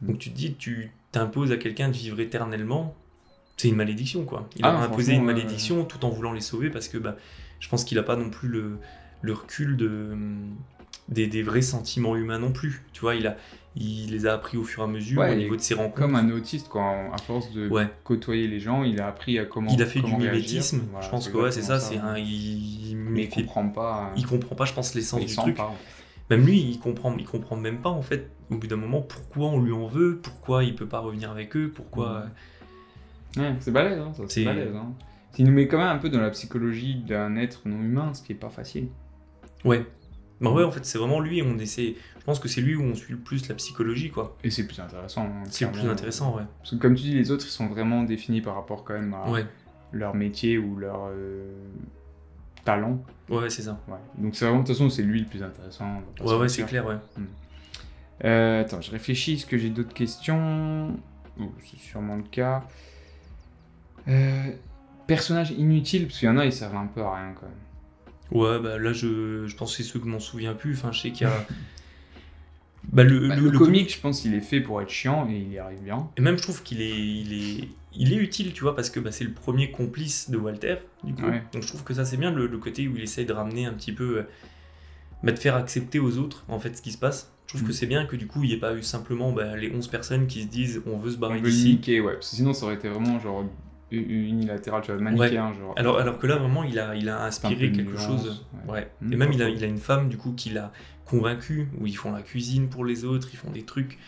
Donc tu te dis, tu t'imposes à quelqu'un de vivre éternellement, c'est une malédiction quoi. Il a imposé une malédiction tout en voulant les sauver parce que je pense qu'il a pas non plus le recul des vrais sentiments humains non plus. Tu vois, il les a appris au fur et à mesure au niveau de ses rencontres. Comme un autiste quoi, à force de côtoyer les gens, il a appris à comment il a fait comment du mimétisme, voilà, je pense que c'est ça, mais il comprend pas. Il comprend pas, je pense, l'essence du truc. Pas, en fait. Même lui, il comprend même pas en fait au bout d'un moment pourquoi on lui en veut, pourquoi il peut pas revenir avec eux, pourquoi. Ouais, c'est balèze, hein, ça, c'est balèze. Hein. Il nous met quand même un peu dans la psychologie d'un être non humain, ce qui est pas facile. Ouais. Ouais, en fait, c'est vraiment lui, je pense que c'est lui où on suit le plus la psychologie, quoi. Et c'est plus intéressant. Hein, c'est le plus intéressant, ouais. Parce que comme tu dis, les autres, ils sont vraiment définis par rapport quand même à leur métier ou leur talent. Ouais, c'est ça. Ouais. Donc c'est vraiment, de toute façon, c'est lui le plus intéressant. Ouais, c'est clair, ouais. Attends, je réfléchis, est-ce que j'ai d'autres questions ? C'est sûrement le cas. Personnage inutile, parce qu'il y en a, ils servent un peu à rien, quand même. Ouais, là, je pense que c'est ceux que je m'en souviens plus. Enfin, je sais qu'il y a... le comique, je pense qu'il est fait pour être chiant et il y arrive bien. Et même, je trouve qu'il est utile, tu vois, parce que c'est le premier complice de Walter, du coup. Ouais. Donc, je trouve que ça, c'est bien, le côté où il essaye de ramener un petit peu... de faire accepter aux autres, en fait, ce qui se passe. Je trouve que c'est bien que, du coup, il n'y ait pas eu simplement les 11 personnes qui se disent « on veut se barrer d'ici ». On veut niquer, ouais. Parce que sinon, ça aurait été vraiment, genre... unilatéral, tu vois, manichéen, genre. Alors que là, vraiment, il a inspiré quelque chose. Ouais. Et même, il a une femme, du coup, qui l'a convaincu, où ils font la cuisine pour les autres, ils font des trucs.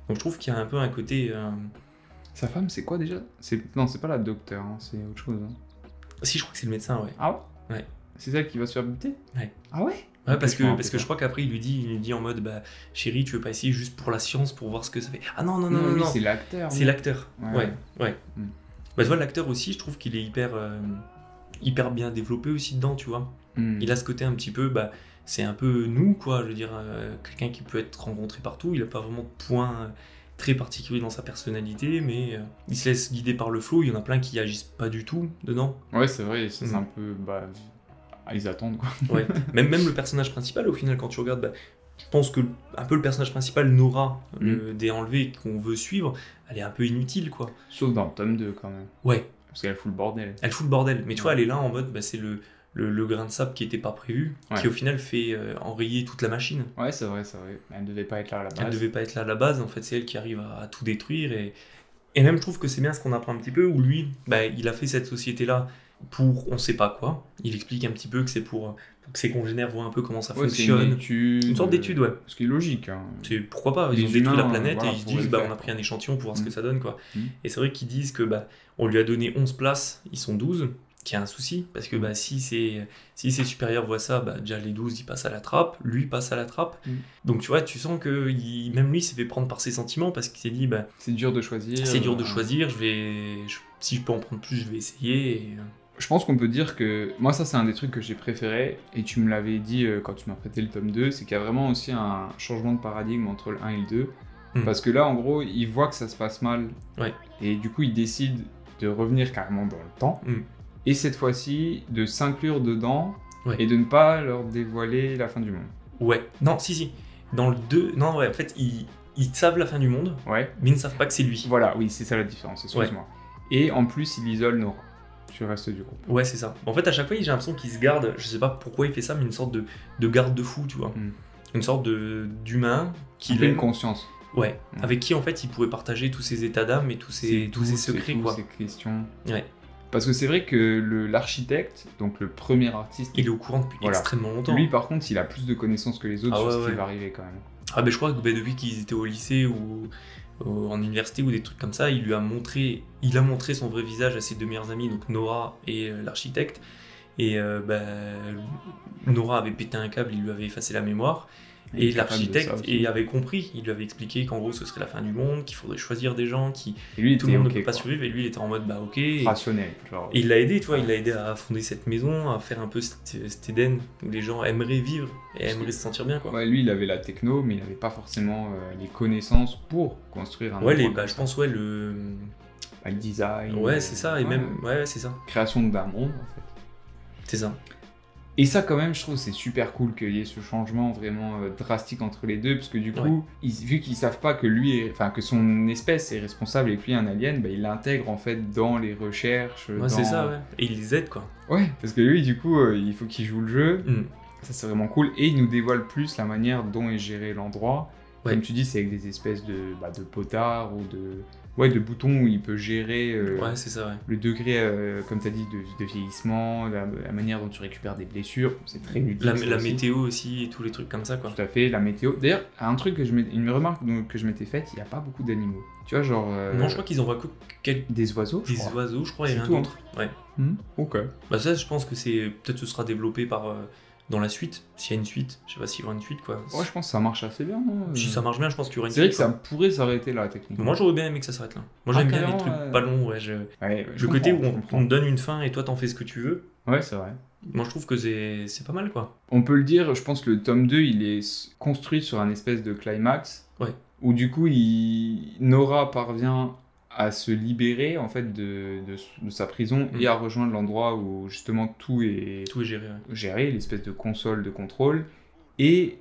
Donc, je trouve qu'il y a un peu un côté... Sa femme, c'est quoi déjà ? Non, c'est pas la docteure, hein, c'est autre chose. Hein. Si, je crois que c'est le médecin, ouais. Ah ouais ? C'est elle qui va se faire buter ? Ouais. Ah ouais ? Ouais, parce que je crois qu'après, il lui dit en mode, chérie, tu veux pas essayer juste pour la science, pour voir ce que ça fait ? Ah non. Lui, c'est l'acteur. C'est l'acteur, ouais. Tu vois, l'acteur aussi, je trouve qu'il est hyper bien développé aussi dedans, tu vois. Il a ce côté un petit peu, c'est un peu nous, quoi, je veux dire, quelqu'un qui peut être rencontré partout, il a pas vraiment de point très particulier dans sa personnalité, mais il se laisse guider par le flow, il y en a plein qui agissent pas du tout dedans. Ouais, c'est vrai, c'est un peu, ils attendent, quoi. Ouais, même le personnage principal, au final, quand tu regardes, je pense que un peu le personnage principal, Nora, des Enlevés qu'on veut suivre, elle est un peu inutile, quoi. Sauf dans le tome 2, quand même. Ouais. Parce qu'elle fout le bordel. Elle fout le bordel. Mais tu vois, elle est là en mode, c'est le grain de sable qui n'était pas prévu, qui au final fait enrayer toute la machine. Ouais, c'est vrai. Elle devait pas être là à la base. Elle devait pas être là à la base. En fait, c'est elle qui arrive à tout détruire. Et même, je trouve que c'est bien ce qu'on apprend un petit peu, où lui, il a fait cette société-là pour on sait pas quoi. Il explique un petit peu que c'est pour que ses congénères voient un peu comment ça fonctionne. Une sorte d'étude, ouais. Ce qui est logique. Hein. Pourquoi pas, ils ont détruit la planète et ils se disent on a pris un échantillon pour voir ce que ça donne, quoi. Et c'est vrai qu'ils disent que on lui a donné 11 places, ils sont 12, qu'il y a un souci, parce que si ses supérieurs voient ça, déjà les 12 ils passent à la trappe, lui passe à la trappe. Donc tu vois, tu sens que même lui s'est fait prendre par ses sentiments parce qu'il s'est dit c'est dur de choisir. C'est dur de choisir, si je peux en prendre plus, je vais essayer. Et... Je pense qu'on peut dire que, moi ça c'est un des trucs que j'ai préféré, et tu me l'avais dit quand tu m'as prêté le tome 2, c'est qu'il y a vraiment aussi un changement de paradigme entre le 1 et le 2, parce que là en gros, il voit que ça se passe mal, et du coup il décide de revenir carrément dans le temps, et cette fois-ci de s'inclure dedans, et de ne pas leur dévoiler la fin du monde. Ouais, non, si, dans le 2, non ouais, en fait ils savent la fin du monde, mais ils ne savent pas que c'est lui. Voilà, oui, c'est ça la différence, excuse-moi. Et en plus il isole Nora. Sur le reste du groupe. Ouais, c'est ça. En fait, à chaque fois, j'ai l'impression qu'il se garde, je sais pas pourquoi il fait ça, mais une sorte de garde-fou, tu vois. Une sorte d'humain qui a une conscience. Ouais, avec qui, en fait, il pourrait partager tous ses états d'âme et tous ses secrets, quoi. Ses questions. Ouais. Parce que c'est vrai que l'architecte, donc le premier artiste... Il est au courant depuis extrêmement longtemps. Lui, par contre, il a plus de connaissances que les autres sur ce qui va arriver, quand même. Ah, je crois que depuis qu'ils étaient au lycée ou en université ou des trucs comme ça, il a montré son vrai visage à ses deux meilleurs amis, donc Nora et l'architecte, et Nora avait pété un câble, il lui avait effacé la mémoire. Et l'architecte avait compris, il lui avait expliqué qu'en gros ce serait la fin du monde, qu'il faudrait choisir des gens, tout le monde ne peut pas survivre, et lui il était en mode bah ok. Rationnel. Genre... Et il l'a aidé, tu vois, il l'a aidé à fonder cette maison, à faire un peu cet Éden où les gens aimeraient vivre et aimeraient se sentir bien quoi. Ouais, lui il avait la techno, mais il n'avait pas forcément les connaissances pour construire un endroit. Je pense le design. Ouais, c'est ça, et même, c'est ça. Création d'un monde en fait. C'est ça. Et ça, quand même, je trouve c'est super cool qu'il y ait ce changement vraiment drastique entre les deux, parce que du coup, vu qu'ils savent pas que que son espèce est responsable et que lui est un alien, bah, il l'intègre en fait dans les recherches. C'est ça, ouais. Et il les aide, quoi. Ouais, parce que lui, du coup, il faut qu'il joue le jeu. Ça, c'est vraiment cool. Et il nous dévoile plus la manière dont est géré l'endroit. Comme tu dis, c'est avec des espèces de potards ou de boutons où il peut gérer c'est ça, le degré, comme tu as dit, de vieillissement, la manière dont tu récupères des blessures. C'est très ludique. La météo aussi et tous les trucs comme ça, quoi. Tout à fait, la météo. D'ailleurs, un truc une remarque que je m'étais faite, il n'y a pas beaucoup d'animaux. Tu vois, genre. Non, je crois qu'ils envoient des oiseaux. Des oiseaux, je crois, et rien d'autre. Ouais. Ok. Bah, ça, je pense que peut-être ce sera développé dans la suite, s'il y a une suite, je sais pas s'il y aura une suite quoi. Ouais, je pense que ça marche assez bien, non? Si ça marche bien, je pense qu'il y aura une suite. suite. C'est vrai que ça pourrait s'arrêter là, techniquement. Moi j'aurais bien aimé que ça s'arrête là. Moi j'aime bien les trucs pas longs, le côté où on te donne une fin et toi t'en fais ce que tu veux. Ouais, c'est vrai. Moi je trouve que c'est pas mal quoi. On peut le dire, je pense que le tome 2 il est construit sur un espèce de climax. Ouais. Où du coup Nora parvient à se libérer en fait de sa prison et à rejoindre l'endroit où justement tout est géré, l'espèce de console de contrôle. Et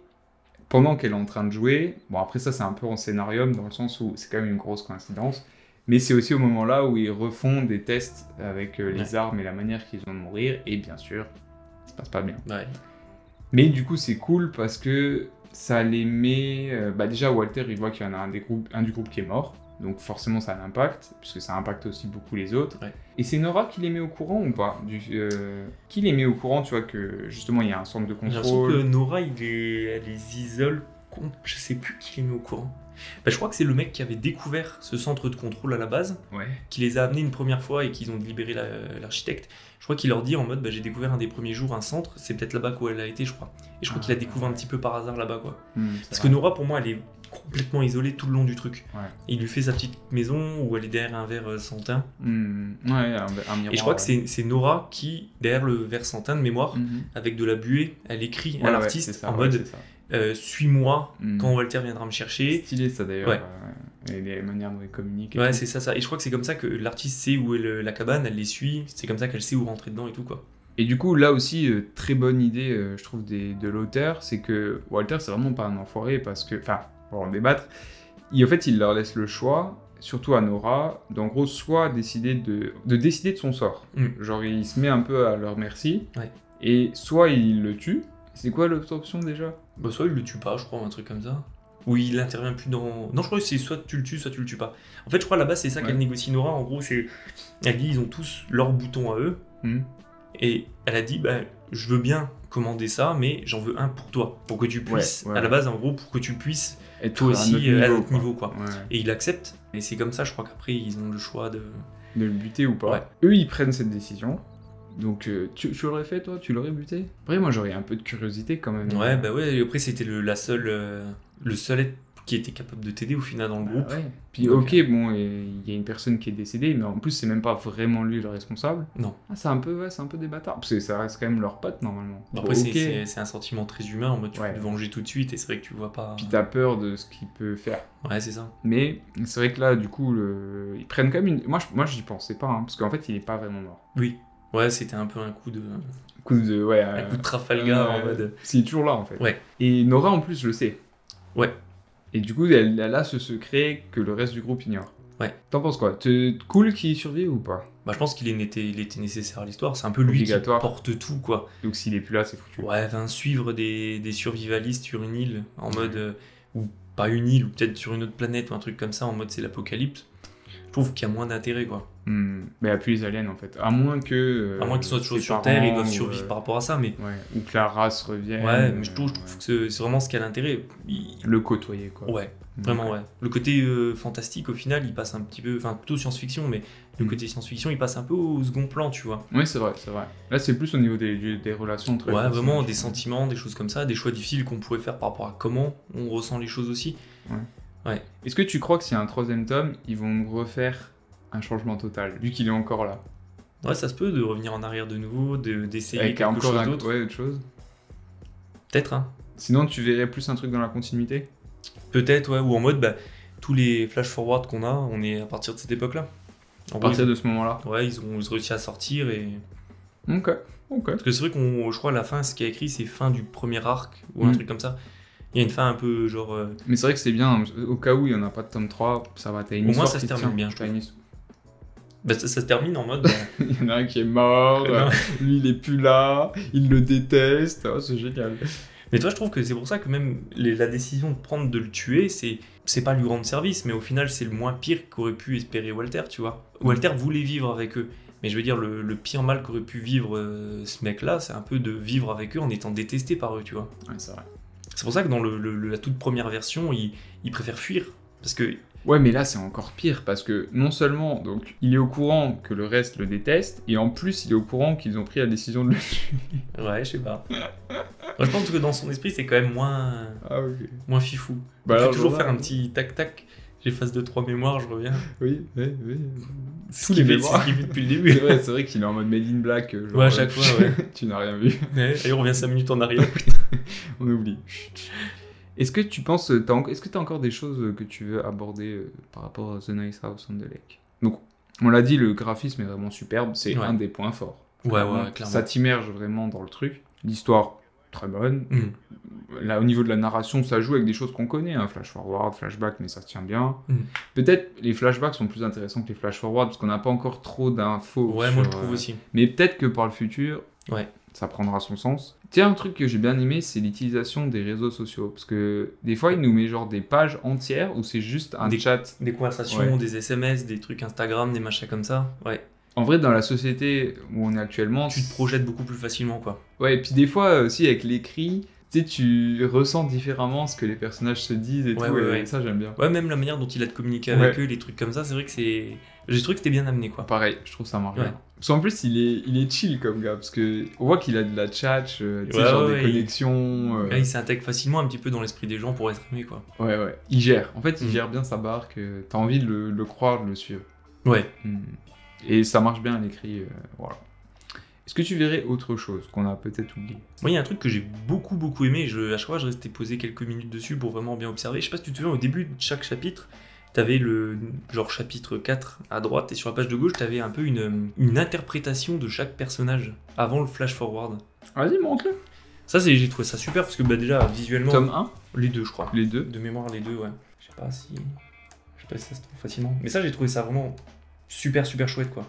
pendant qu'elle est en train de jouer, bon après ça c'est un peu en scénarium dans le sens où c'est quand même une grosse coïncidence, mais c'est aussi au moment là où ils refont des tests avec les armes et la manière qu'ils ont de mourir, et bien sûr ça se passe pas bien. Ouais. Mais du coup c'est cool parce que ça les met... déjà Walter il voit qu'il y en a un du groupe qui est mort. Donc forcément ça a un impact, puisque ça impacte aussi beaucoup les autres. Ouais. Et c'est Nora qui les met au courant ou pas Qui les met au courant, tu vois, que justement il y a un centre de contrôle. J'ai l'impression que Nora, elle les isole, je sais plus qui les met au courant. Je crois que c'est le mec qui avait découvert ce centre de contrôle à la base, qui les a amenés une première fois et qu'ils ont libéré l'architecte. Je crois qu'il leur dit en mode j'ai découvert un des premiers jours un centre, c'est peut-être là-bas où elle a été, je crois. Et je crois qu'il a découvert un petit peu par hasard là-bas, quoi. Parce que Nora, pour moi, elle est complètement isolée tout le long du truc. Et il lui fait sa petite maison où elle est derrière un verre sans teint. Un miroir. Et je crois que c'est Nora qui, derrière le verre sans teint de mémoire, avec de la buée, elle écrit à l'artiste en mode suis-moi quand Walter viendra me chercher. Stylé ça d'ailleurs. Et les manières dont ils communiquent. Ouais, c'est ça. Et je crois que c'est comme ça que l'artiste sait où est la cabane, elle les suit, c'est comme ça qu'elle sait où rentrer dedans et tout, quoi. Et du coup, là aussi, très bonne idée, je trouve, de l'auteur, c'est que Walter, c'est vraiment pas un enfoiré, parce que, enfin, pour en débattre, en fait, il leur laisse le choix, surtout à Nora, d'en gros, soit décider de décider de son sort. Genre, il se met un peu à leur merci, et soit il le tue. C'est quoi l'autre option déjà ? Soit il le tue pas, je crois, un truc comme ça. Ou il intervient plus dans... Non, je crois que c'est soit tu le tues, soit tu le tues pas. En fait, je crois là-bas, c'est ça qu'elle négocie Nora. En gros, elle dit, ils ont tous leurs boutons à eux. Et elle a dit, je veux bien commander ça, mais j'en veux un pour toi. Pour que tu puisses, à la base, en gros, pour que tu puisses, être toi aussi, à notre niveau, quoi. Et il accepte. Et c'est comme ça, je crois qu'après, ils ont le choix de le buter ou pas. Eux, ils prennent cette décision. Donc, tu l'aurais fait, toi ? Tu l'aurais buté ? Après, moi, j'aurais un peu de curiosité, quand même. Ouais, après, c'était le seul être qui était capable de t'aider, au final, dans le groupe. Puis, donc, bon, il y a une personne qui est décédée, mais en plus, c'est même pas vraiment lui le responsable. Non. C'est un peu des bâtards, parce que ça reste quand même leur pote, normalement. Après, c'est un sentiment très humain, en mode, tu peux te venger tout de suite, et c'est vrai que tu vois pas... Puis t'as peur de ce qu'il peut faire. Ouais, c'est ça. Mais c'est vrai que là, du coup, ils prennent quand même une... Moi, j'y pensais pas, parce qu'en fait, il est pas vraiment mort. Oui. Ouais, c'était un peu un coup de... un coup de Trafalgar, en mode... C'est toujours là, en fait. Ouais. Et Nora, en plus, le sait. Ouais. Et du coup, elle a ce secret que le reste du groupe ignore. Ouais. T'en penses quoi ? Cool qu'il survive ou pas ? Je pense qu'il était nécessaire à l'histoire. C'est un peu lui qui porte tout, quoi. Donc s'il est plus là, c'est foutu. Ouais, suivre des survivalistes sur une île, en mode... ou pas une île, ou peut-être sur une autre planète, ou un truc comme ça, en mode c'est l'apocalypse. Je trouve qu'il y a moins d'intérêt, quoi. Mais appuie les aliens en fait. À moins que. À moins qu'ils soient toujours sur Terre, ils doivent survivre par rapport à ça. Mais... Ouais. Ou que la race revienne. Ouais, mais je trouve que c'est vraiment ce qui a l'intérêt. Le côtoyer quoi. Ouais, vraiment ouais. Le côté fantastique au final, il passe un petit peu. Enfin, plutôt science-fiction, mais le côté science-fiction, il passe un peu au second plan, tu vois. Oui, c'est vrai, c'est vrai. Là, c'est plus au niveau des relations entre ouais, vraiment, des sentiments, des choses comme ça, des choix difficiles qu'on pourrait faire par rapport à comment on ressent les choses aussi. Ouais. Est-ce que tu crois que s'il y a un 3e tome, ils vont refaire un changement total, vu qu'il est encore là? Ouais, ça se peut de revenir en arrière de nouveau, d'essayer avec quelque chose d'autre. Ouais, autre chose. Peut-être, hein. Sinon, tu verrais plus un truc dans la continuité? Peut-être, ouais, ou en mode, tous les flash-forward qu'on a, on est à partir de cette époque-là. À partir de ce moment-là? Ouais, ils ont réussi à sortir et... Ok. Parce que c'est vrai je crois, à la fin, ce qui est écrit, c'est fin du premier arc, ou un truc comme ça. Il y a une fin un peu genre... Mais c'est vrai que c'est bien, au cas où il n'y en a pas de tome 3, ça va, t'as une histoire. Au moins, ça se termine bien, je trouve. Ça se termine en mode... il y en a un qui est mort, lui il est plus là, il le déteste, c'est génial. Mais toi, je trouve que c'est pour ça que même la décision de le tuer, c'est pas lui rendre service, mais au final, c'est le moins pire qu'aurait pu espérer Walter, tu vois. Walter voulait vivre avec eux. Mais je veux dire, le pire mal qu'aurait pu vivre ce mec-là, c'est un peu de vivre avec eux en étant détesté par eux, tu vois. Ouais, c'est vrai. C'est pour ça que dans la toute première version, il préfère fuir. Parce que... Ouais, mais là, c'est encore pire, parce que non seulement, donc, il est au courant que le reste le déteste, et en plus, il est au courant qu'ils ont pris la décision de le tuer. Ouais, je sais pas. Moi, je pense que dans son esprit, c'est quand même moins fifou. Il faut toujours faire un petit tac-tac. J'efface 2-3 mémoires, je reviens. Oui. C'est ce qu'il fait depuis le début. C'est vrai qu'il est en mode Made in Black. Genre, ouais, à chaque fois, ouais. Tu n'as rien vu. Ouais, et on revient 5 minutes en arrière. On oublie. Est-ce que tu penses, est-ce que tu as encore des choses que tu veux aborder par rapport à The Nice House on the Lake? Donc, on l'a dit, le graphisme est vraiment superbe, c'est un des points forts. Ouais, clairement. Ça t'immerge vraiment dans le truc. L'histoire, très bonne. Là, au niveau de la narration, ça joue avec des choses qu'on connaît, flash forward, flashback, mais ça se tient bien. Peut-être les flashbacks sont plus intéressants que les flash forward parce qu'on n'a pas encore trop d'infos. Ouais, moi je trouve aussi. Mais peut-être que par le futur, ça prendra son sens. Tiens, un truc que j'ai bien aimé, c'est l'utilisation des réseaux sociaux. Parce que des fois, il nous met genre des pages entières où c'est juste un chat. Des conversations, des SMS, des trucs Instagram, des machins comme ça. Ouais. En vrai, dans la société où on est actuellement... Tu te projettes beaucoup plus facilement, quoi. Ouais, et puis des fois aussi avec l'écrit... Tu sais, tu ressens différemment ce que les personnages se disent et tout, et ça j'aime bien. Ouais, même la manière dont il a de communiquer avec eux, les trucs comme ça, c'est vrai que c'est... J'ai trouvé que c'était bien amené, quoi. Pareil, je trouve ça marche bien. Parce qu'en plus, il est chill comme gars, parce que on voit qu'il a de la chat, tu sais, genre des connexions... il s'intègre facilement un petit peu dans l'esprit des gens pour être aimé, quoi. Ouais. Il gère. En fait, il gère bien sa barque, t'as envie de le croire, de le suivre. Ouais. Et ça marche bien à l'écrit, voilà. Est-ce que tu verrais autre chose qu'on a peut-être oublié? Moi, il y a un truc que j'ai beaucoup aimé. À chaque fois, je restais posé quelques minutes dessus pour vraiment bien observer. Je sais pas si tu te souviens, au début de chaque chapitre, t'avais le genre chapitre 4 à droite et sur la page de gauche, t'avais un peu une interprétation de chaque personnage avant le flash forward. Vas-y, montre-le. Ça, j'ai trouvé ça super parce que déjà, visuellement... Tome 1? Les deux, je crois. Les deux? De mémoire, les deux, ouais. Je sais pas si ça se trouve facilement. Mais ça, j'ai trouvé ça vraiment super chouette, quoi.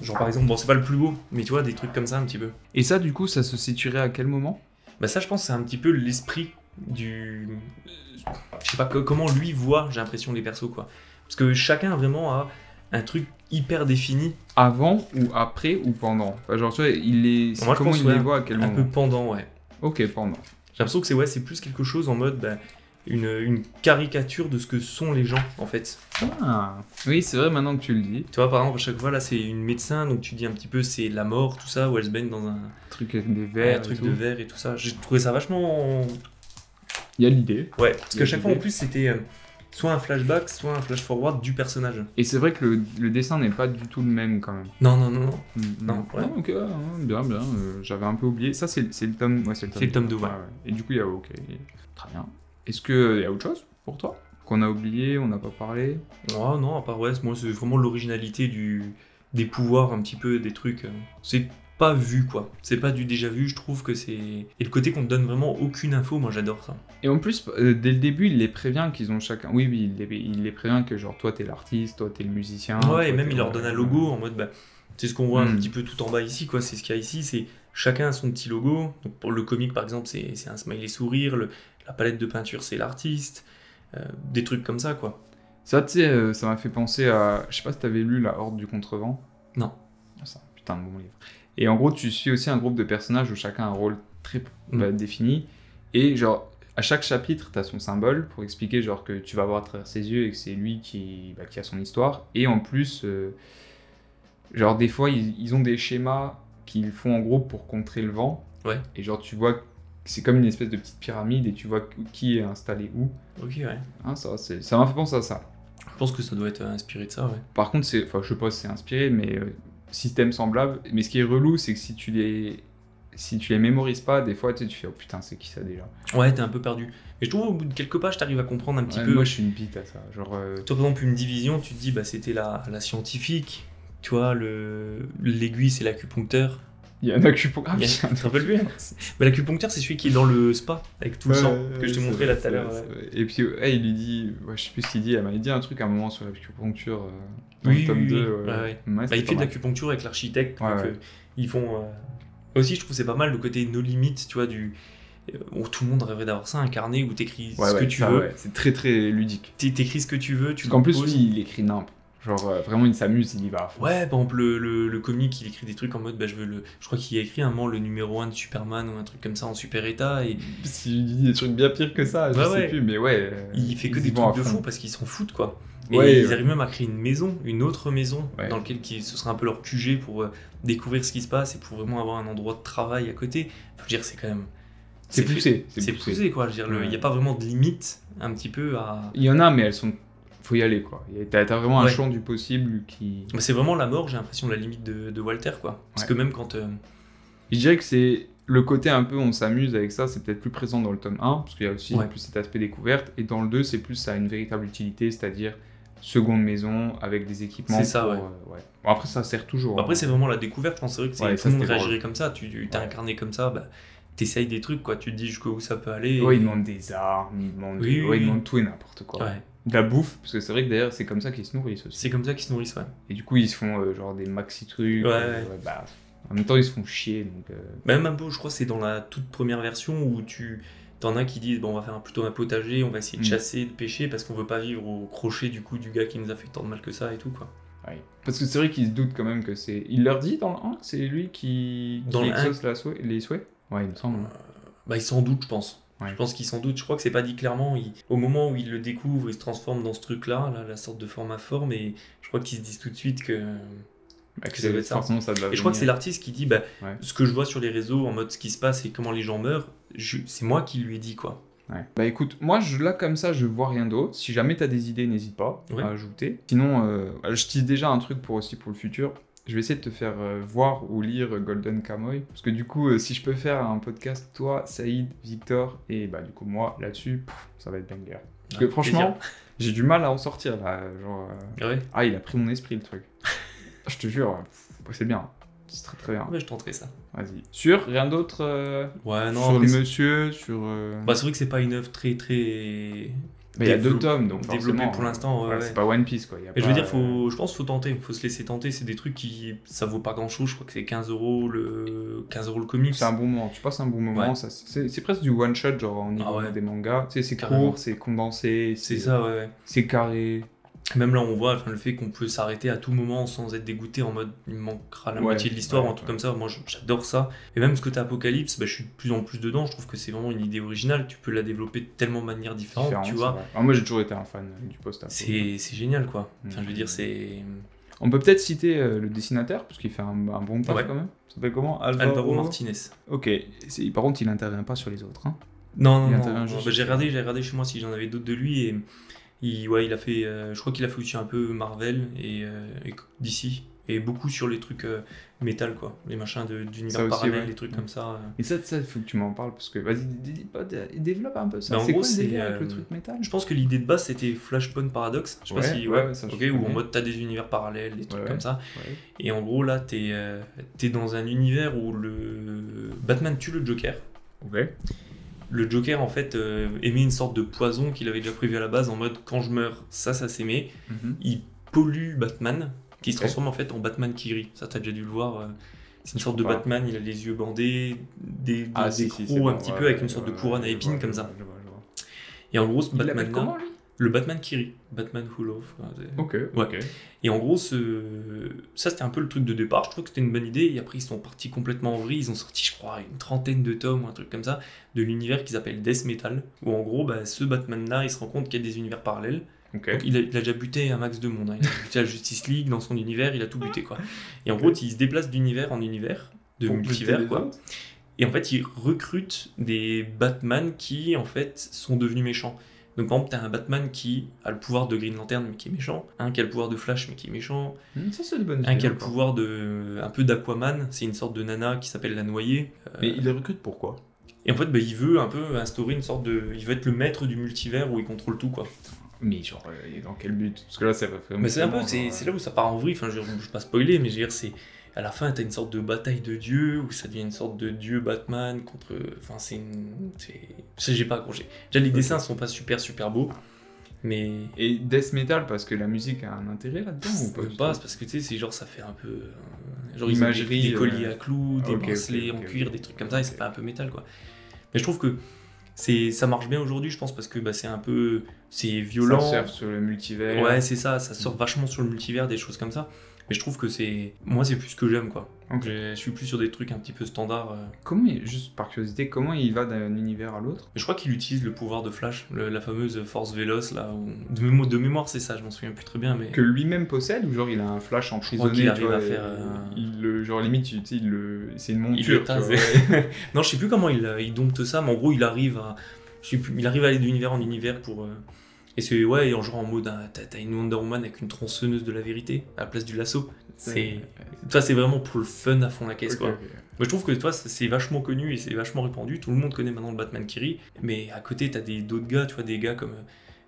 Genre par exemple, bon c'est pas le plus beau, mais tu vois, des trucs comme ça un petit peu. Et ça du coup, ça se situerait à quel moment? Bah ça je pense c'est un petit peu l'esprit du... Je sais pas, comment lui voit, j'ai l'impression, les persos quoi. Parce que chacun vraiment a un truc hyper défini. Avant ou après ou pendant? Enfin, genre tu vois, comment il les voit à quel moment? Un peu pendant, ouais. Ok, pendant. J'ai l'impression que c'est plus quelque chose en mode... une caricature de ce que sont les gens en fait. Ah oui, c'est vrai maintenant que tu le dis. Tu vois, par exemple, à chaque fois là c'est une médecin, donc tu dis un petit peu c'est la mort, tout ça, où elle se baigne dans un truc avec des verres, un truc de verre et tout ça. J'ai trouvé ça vachement... Il y a l'idée. Ouais, parce qu'à chaque fois en plus c'était soit un flashback, soit un flash forward du personnage. Et c'est vrai que le dessin n'est pas du tout le même quand même. Non. Ouais. Ok, bien. J'avais un peu oublié. Ça c'est le tome... Ouais, c'est le tome 2, ouais. Et du coup il y a... Ok, très bien. Est-ce qu'il y a autre chose pour toi qu'on a oublié, on n'a pas parlé? Non, à part moi c'est vraiment l'originalité des pouvoirs un petit peu, des trucs. C'est pas vu quoi, c'est pas du déjà vu, je trouve que c'est... Et le côté qu'on te donne vraiment aucune info, moi j'adore ça. Et en plus, dès le début, il les prévient qu'ils ont chacun... Oui, il les prévient que genre toi t'es l'artiste, toi t'es le musicien... Ouais, et même il leur donne un logo en mode... c'est ce qu'on voit un petit peu tout en bas ici quoi, c'est ce qu'il y a ici, c'est... Chacun a son petit logo. Donc pour le comic par exemple, c'est un smiley sourire, la palette de peinture c'est l'artiste, des trucs comme ça quoi. Ça, tu sais, ça m'a fait penser à... Je sais pas si t'avais lu La Horde du Contrevent. Non. Ça, putain de bon livre. Et en gros, tu suis aussi un groupe de personnages où chacun a un rôle très défini. Et genre, à chaque chapitre, t'as son symbole pour expliquer genre que tu vas voir à travers ses yeux et que c'est lui qui a son histoire. Et en plus, genre des fois, ils ont des schémas qu'ils font en gros pour contrer le vent. Ouais. Et genre, tu vois... C'est comme une espèce de petite pyramide et tu vois qui est installé où. Ok, ouais. Hein, ça m'a fait penser à ça. Je pense que ça doit être inspiré de ça, ouais. Par contre, je sais pas si c'est inspiré, mais système semblable. Mais ce qui est relou, c'est que si tu les mémorises pas, des fois, tu fais oh putain, c'est qui ça déjà? Ouais, t'es un peu perdu. Mais je trouve au bout de quelques pages, t'arrives à comprendre un petit peu. Moi, je suis une bite à ça. Genre, toi, par exemple, une division, tu te dis, bah, c'était la scientifique. Tu vois, l'aiguille, c'est l'acupuncteur. Il y a un acupuncteur. Ah, tu te rappelles lui, hein. Bah, l'acupuncteur, c'est celui qui est dans le spa, avec tout le sang, que je t'ai montré là tout à l'heure. Et puis, il lui dit, je sais plus ce qu'il dit, elle m'avait dit un truc à un moment sur l'acupuncture dans oui, le tome 2. Ouais. Bah, il fait de l'acupuncture avec l'architecte. Ils font. Aussi, je trouve c'est pas mal le côté no limit, tu vois, où tout le monde rêverait d'avoir ça, un carnet où t'écris ce que tu veux. Ouais. C'est très très ludique. T'écris ce que tu veux, Parce qu'en plus, lui, il écrit nimp. Genre, vraiment, il s'amuse, il y va. Ouais, par exemple, le comique, il écrit des trucs en mode, bah, je crois qu'il a écrit un moment le numéro 1 de Superman ou un truc comme ça en super état. Et... S'il dit des trucs bien pires que ça, je sais plus, mais ouais. Il fait que des trucs de fou parce qu'ils s'en foutent, quoi. Et ils arrivent même à créer une autre maison, dans laquelle ce sera un peu leur QG pour découvrir ce qui se passe et pour vraiment avoir un endroit de travail à côté. Je veux dire, c'est quand même. C'est poussé. C'est poussé, quoi. Je veux dire, il n'y a pas vraiment de limite, un petit peu à. Il y en a, mais elles sont. Faut y aller, quoi. T'as vraiment un champ du possible qui... C'est vraiment la mort, j'ai l'impression, la limite de Walter, quoi. Parce que même quand... Je dirais que c'est le côté un peu, on s'amuse avec ça, c'est peut-être plus présent dans le tome 1, parce qu'il y a aussi plus cet aspect découverte, et dans le 2, c'est plus ça a une véritable utilité, c'est-à-dire seconde maison, avec des équipements. C'est ça, ouais. Bon, après, ça sert toujours. Après, c'est vraiment la découverte, je pense, c'est vrai que tout le monde réagirait comme ça, tu t'es incarné comme ça, bah... T'essayes des trucs, quoi. Tu te dis jusqu'où ça peut aller. Ouais, ils demandent des armes, ils demandent tout et n'importe quoi. Ouais. De la bouffe, parce que c'est vrai que d'ailleurs, c'est comme ça qu'ils se nourrissent aussi. C'est comme ça qu'ils se nourrissent, ouais. Et du coup, ils se font genre des maxi trucs. Bah, en même temps, ils se font chier. Donc, Même un peu, je crois, c'est dans la toute première version où t'en as qui disent bon, on va faire plutôt un potager, on va essayer de chasser, de pêcher, parce qu'on veut pas vivre au crochet du coup du gars qui nous a fait tant de mal que ça et tout, quoi. Ouais. Parce que c'est vrai qu'ils se doutent quand même que c'est. Il leur dit dans le 1 que c'est lui qui exauce les souhaits. Ouais, il me semble. Bah, ils s'en doutent, je pense. Ouais. Je pense qu'ils s'en doutent. Je crois que c'est pas dit clairement. Au moment où ils le découvrent, ils se transforment dans ce truc-là, la sorte de forme informe, et je crois qu'ils se disent tout de suite que ça doit être ça. Ça doit et je crois que c'est l'artiste qui dit ce que je vois sur les réseaux en mode ce qui se passe et comment les gens meurent, c'est moi qui lui ai dit, quoi. Ouais. Bah écoute, moi là comme ça je vois rien d'autre. Si jamais t'as des idées, n'hésite pas à ajouter. Sinon, je tease déjà un truc pour le futur. Je vais essayer de te faire voir ou lire Golden Kamuy. Parce que du coup, si je peux faire un podcast, toi, Saïd, Victor, et bah du coup moi, là-dessus, ça va être banger. Parce que franchement, j'ai du mal à en sortir là. Genre, il a pris mon esprit le truc. Je te jure, c'est bien. C'est très très bien. Ouais, je tenterai ça. Vas-y. Rien d'autre sur le monsieur, sur... Bah, c'est vrai que c'est pas une œuvre très très... Mais il y a 2 tomes, donc développé pour l'instant. C'est pas One Piece, quoi. Mais je veux dire, je pense qu'il faut tenter, faut se laisser tenter. C'est des trucs ça vaut pas grand chose. Je crois que c'est 15 € le comics. C'est un bon moment, tu passes un bon moment. C'est presque du one shot, genre au niveau des mangas. Tu sais, c'est court, c'est condensé. C'est ça, c'est carré. Même là, on voit le fait qu'on peut s'arrêter à tout moment sans être dégoûté en mode il me manquera la moitié de l'histoire ou un truc comme ça. Moi, j'adore ça. Et même ce côté Apocalypse, je suis de plus en plus dedans. Je trouve que c'est vraiment une idée originale. Tu peux la développer de tellement de manières différentes, tu vois. Alors, moi, j'ai toujours été un fan du post-apo. C'est génial, quoi. Enfin, je veux dire, c'est... On peut peut-être citer le dessinateur, parce qu'il fait un bon taf quand même. Ça s'appelle comment? Alvaro Martinez. Ok. Par contre, il n'intervient pas sur les autres. Hein. Non. J'ai regardé chez moi si j'en avais d'autres de lui et... Il a fait, je crois qu'il a fait aussi un peu Marvel et DC et beaucoup sur les trucs métal, quoi, les machins d'univers parallèles, les trucs comme ça. Et ça, il faut que tu m'en parles parce que vas-y, développe un peu ça. C'est quoi le délire avec le truc métal? Je pense que l'idée de base c'était Flashpoint Paradox. Je sais pas si où en mode t'as des univers parallèles, des trucs comme ça. Et en gros là t'es dans un univers où le Batman tue le Joker. Ok. Le Joker, en fait, émet une sorte de poison qu'il avait déjà prévu à la base, en mode quand je meurs, ça s'émet. Il pollue Batman, qui se transforme en fait en Batman qui rit. Ça, t'as déjà dû le voir. C'est une sorte de Batman, il a les yeux bandés, des crocs un petit peu, avec une sorte de couronne à épines comme ça. Et en gros, ce Batman-là. Comment lui? Le Batman Kiri, Batman Who Love. Ok. Et en gros, ça c'était un peu le truc de départ. Je trouvais que c'était une bonne idée. Et après, ils sont partis complètement en vrille. Ils ont sorti, je crois, une trentaine de tomes ou un truc comme ça de l'univers qu'ils appellent Death Metal. Où en gros, ce Batman-là, il se rend compte qu'il y a des univers parallèles. Donc, il a déjà buté un max de monde. Hein. Il a buté la Justice League dans son univers, il a tout buté, quoi. Et en gros, il se déplace d'univers en univers, de multivers, quoi. Et en fait, il recrute des Batman qui, en fait, sont devenus méchants. Donc, par exemple, t'as un Batman qui a le pouvoir de Green Lantern, mais qui est méchant. Un qui a le pouvoir de Flash, mais qui est méchant. Ça, c'est une bonne idée. Un qui a le pouvoir un peu d'Aquaman, c'est une sorte de nana qui s'appelle la Noyée. Mais il les recrute pourquoi ? Et en fait, il veut un peu instaurer une sorte de... Il veut être le maître du multivers où il contrôle tout, quoi. Mais genre, dans quel but ? Parce que là, ça va faire... Mais c'est un peu, c'est là où ça part en vrille. Enfin, je vais pas spoiler, mais je veux dire, c'est... À la fin, t'as une sorte de bataille de dieux, où ça devient une sorte de dieu Batman contre... Enfin, c'est une... J'ai pas accroché. Déjà, les dessins sont pas super beaux, mais... Et Death Metal, parce que la musique a un intérêt là-dedans ou pas ? C'est parce que, tu sais, c'est genre, ça fait un peu... genre, imagerie, ils ont des colliers à clous, des bracelets en cuir, des trucs comme ça, et c'est pas un peu métal, quoi. Mais je trouve que ça marche bien aujourd'hui, je pense, parce que c'est un peu... C'est violent. Ça surfe sur le multivers. Ouais, c'est ça surfe vachement sur le multivers, des choses comme ça. Mais je trouve que moi, c'est plus ce que j'aime, quoi. Je suis plus sur des trucs un petit peu standards. Juste par curiosité, comment il va d'un univers à l'autre ? Je crois qu'il utilise le pouvoir de Flash, la fameuse force Véloce, là. De mémoire, c'est ça, je m'en souviens plus très bien. Mais... Que lui-même possède, ou genre il a un Flash emprisonné, qu'il arrive à faire... genre limite, c'est une monture. Non, je sais plus comment il dompte ça, mais en gros, il arrive à aller d'univers en univers pour... Et c'est genre en mode, t'as une Wonder Woman avec une tronçonneuse de la vérité à la place du lasso. C'est vraiment pour le fun à fond la caisse, quoi. Moi, je trouve que c'est vachement connu et c'est vachement répandu. Tout le monde connaît maintenant le Batman Kiri, mais à côté, t'as d'autres gars, tu vois, des gars comme...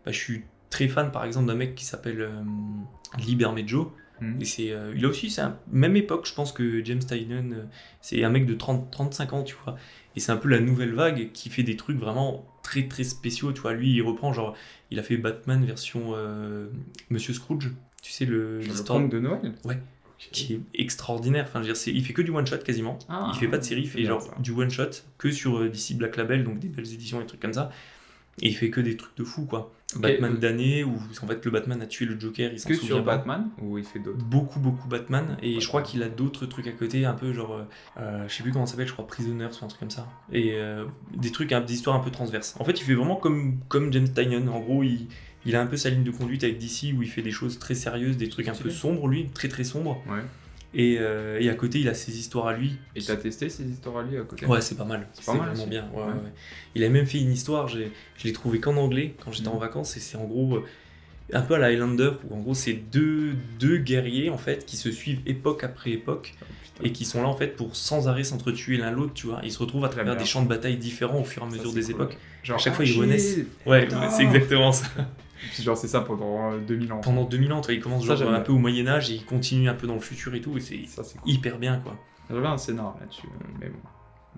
je suis très fan, par exemple, d'un mec qui s'appelle Libermejo. Et il a aussi, c'est la même époque, je pense, que James Tynion. C'est un mec de 35 ans, tu vois. Et c'est un peu la nouvelle vague qui fait des trucs vraiment très très spéciaux, tu vois. Lui, il reprend, genre, il a fait Batman version Monsieur Scrooge, tu sais, l'histoire de Noël. Ouais. Qui est extraordinaire. Enfin, je veux dire, il fait que du one shot quasiment. Il fait pas de série, il fait genre du one shot que sur DC Black Label, donc des belles éditions et trucs comme ça. Et il fait que des trucs de fou, quoi. Batman d'année, où en fait le Batman a tué le Joker, il s'en souvient sur pas. Batman, ou il fait d'autres ? Beaucoup Batman, et je crois qu'il a d'autres trucs à côté, un peu genre, je sais plus comment ça s'appelle, je crois Prisoners ou un truc comme ça. Et des trucs, des histoires un peu transverses. En fait, il fait vraiment comme James Tynion. En gros, il a un peu sa ligne de conduite avec DC, où il fait des choses très sérieuses, des trucs un peu sombres, lui, très très sombres. Ouais. Et à côté, il a ses histoires à lui. Et t'as testé ses histoires à lui à côté ? Ouais, c'est pas mal. C'est vraiment bien. Ouais. Il a même fait une histoire, je l'ai trouvé qu'en anglais quand j'étais en vacances, et c'est en gros un peu à la Highlander, où en gros c'est deux guerriers en fait qui se suivent époque après époque, et qui sont là en fait pour sans arrêt s'entretuer l'un l'autre, tu vois. Ils se retrouvent à travers des champs de bataille différents au fur et à mesure des époques. Genre, à chaque fois ils renaissent. Ouais, c'est exactement ça. Et puis genre c'est ça pendant 2000 ans. Pendant 2000 ans, tu vois, ils commencent genre un peu au Moyen-Âge et ils continuent un peu dans le futur et tout, et c'est hyper bien, quoi. J'avais un scénar là-dessus, mais bon,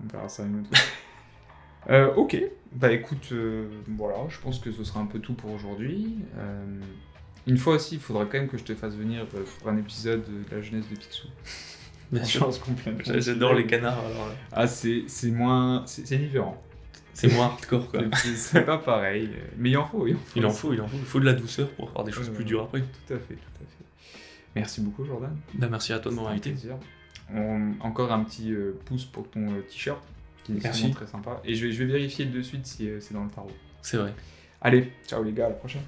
on verra ça une autre fois. Ok, bah écoute, voilà, je pense que ce sera un peu tout pour aujourd'hui. Une fois aussi, il faudra quand même que je te fasse venir pour un épisode de la jeunesse de Picsou. Bien sûr, j'adore les canards. Alors... Ah, c'est moins... C'est différent. C'est moins hardcore, quoi. C'est pas pareil, mais il en faut. Il faut de la douceur pour faire des choses plus dures après. Tout à fait. Merci beaucoup, Jordan. Merci à toi de m'avoir invité. Encore un petit pouce pour ton t-shirt, qui est vraiment très sympa. Et je vais vérifier de suite si c'est dans le tarot. C'est vrai. Allez, ciao les gars, à la prochaine.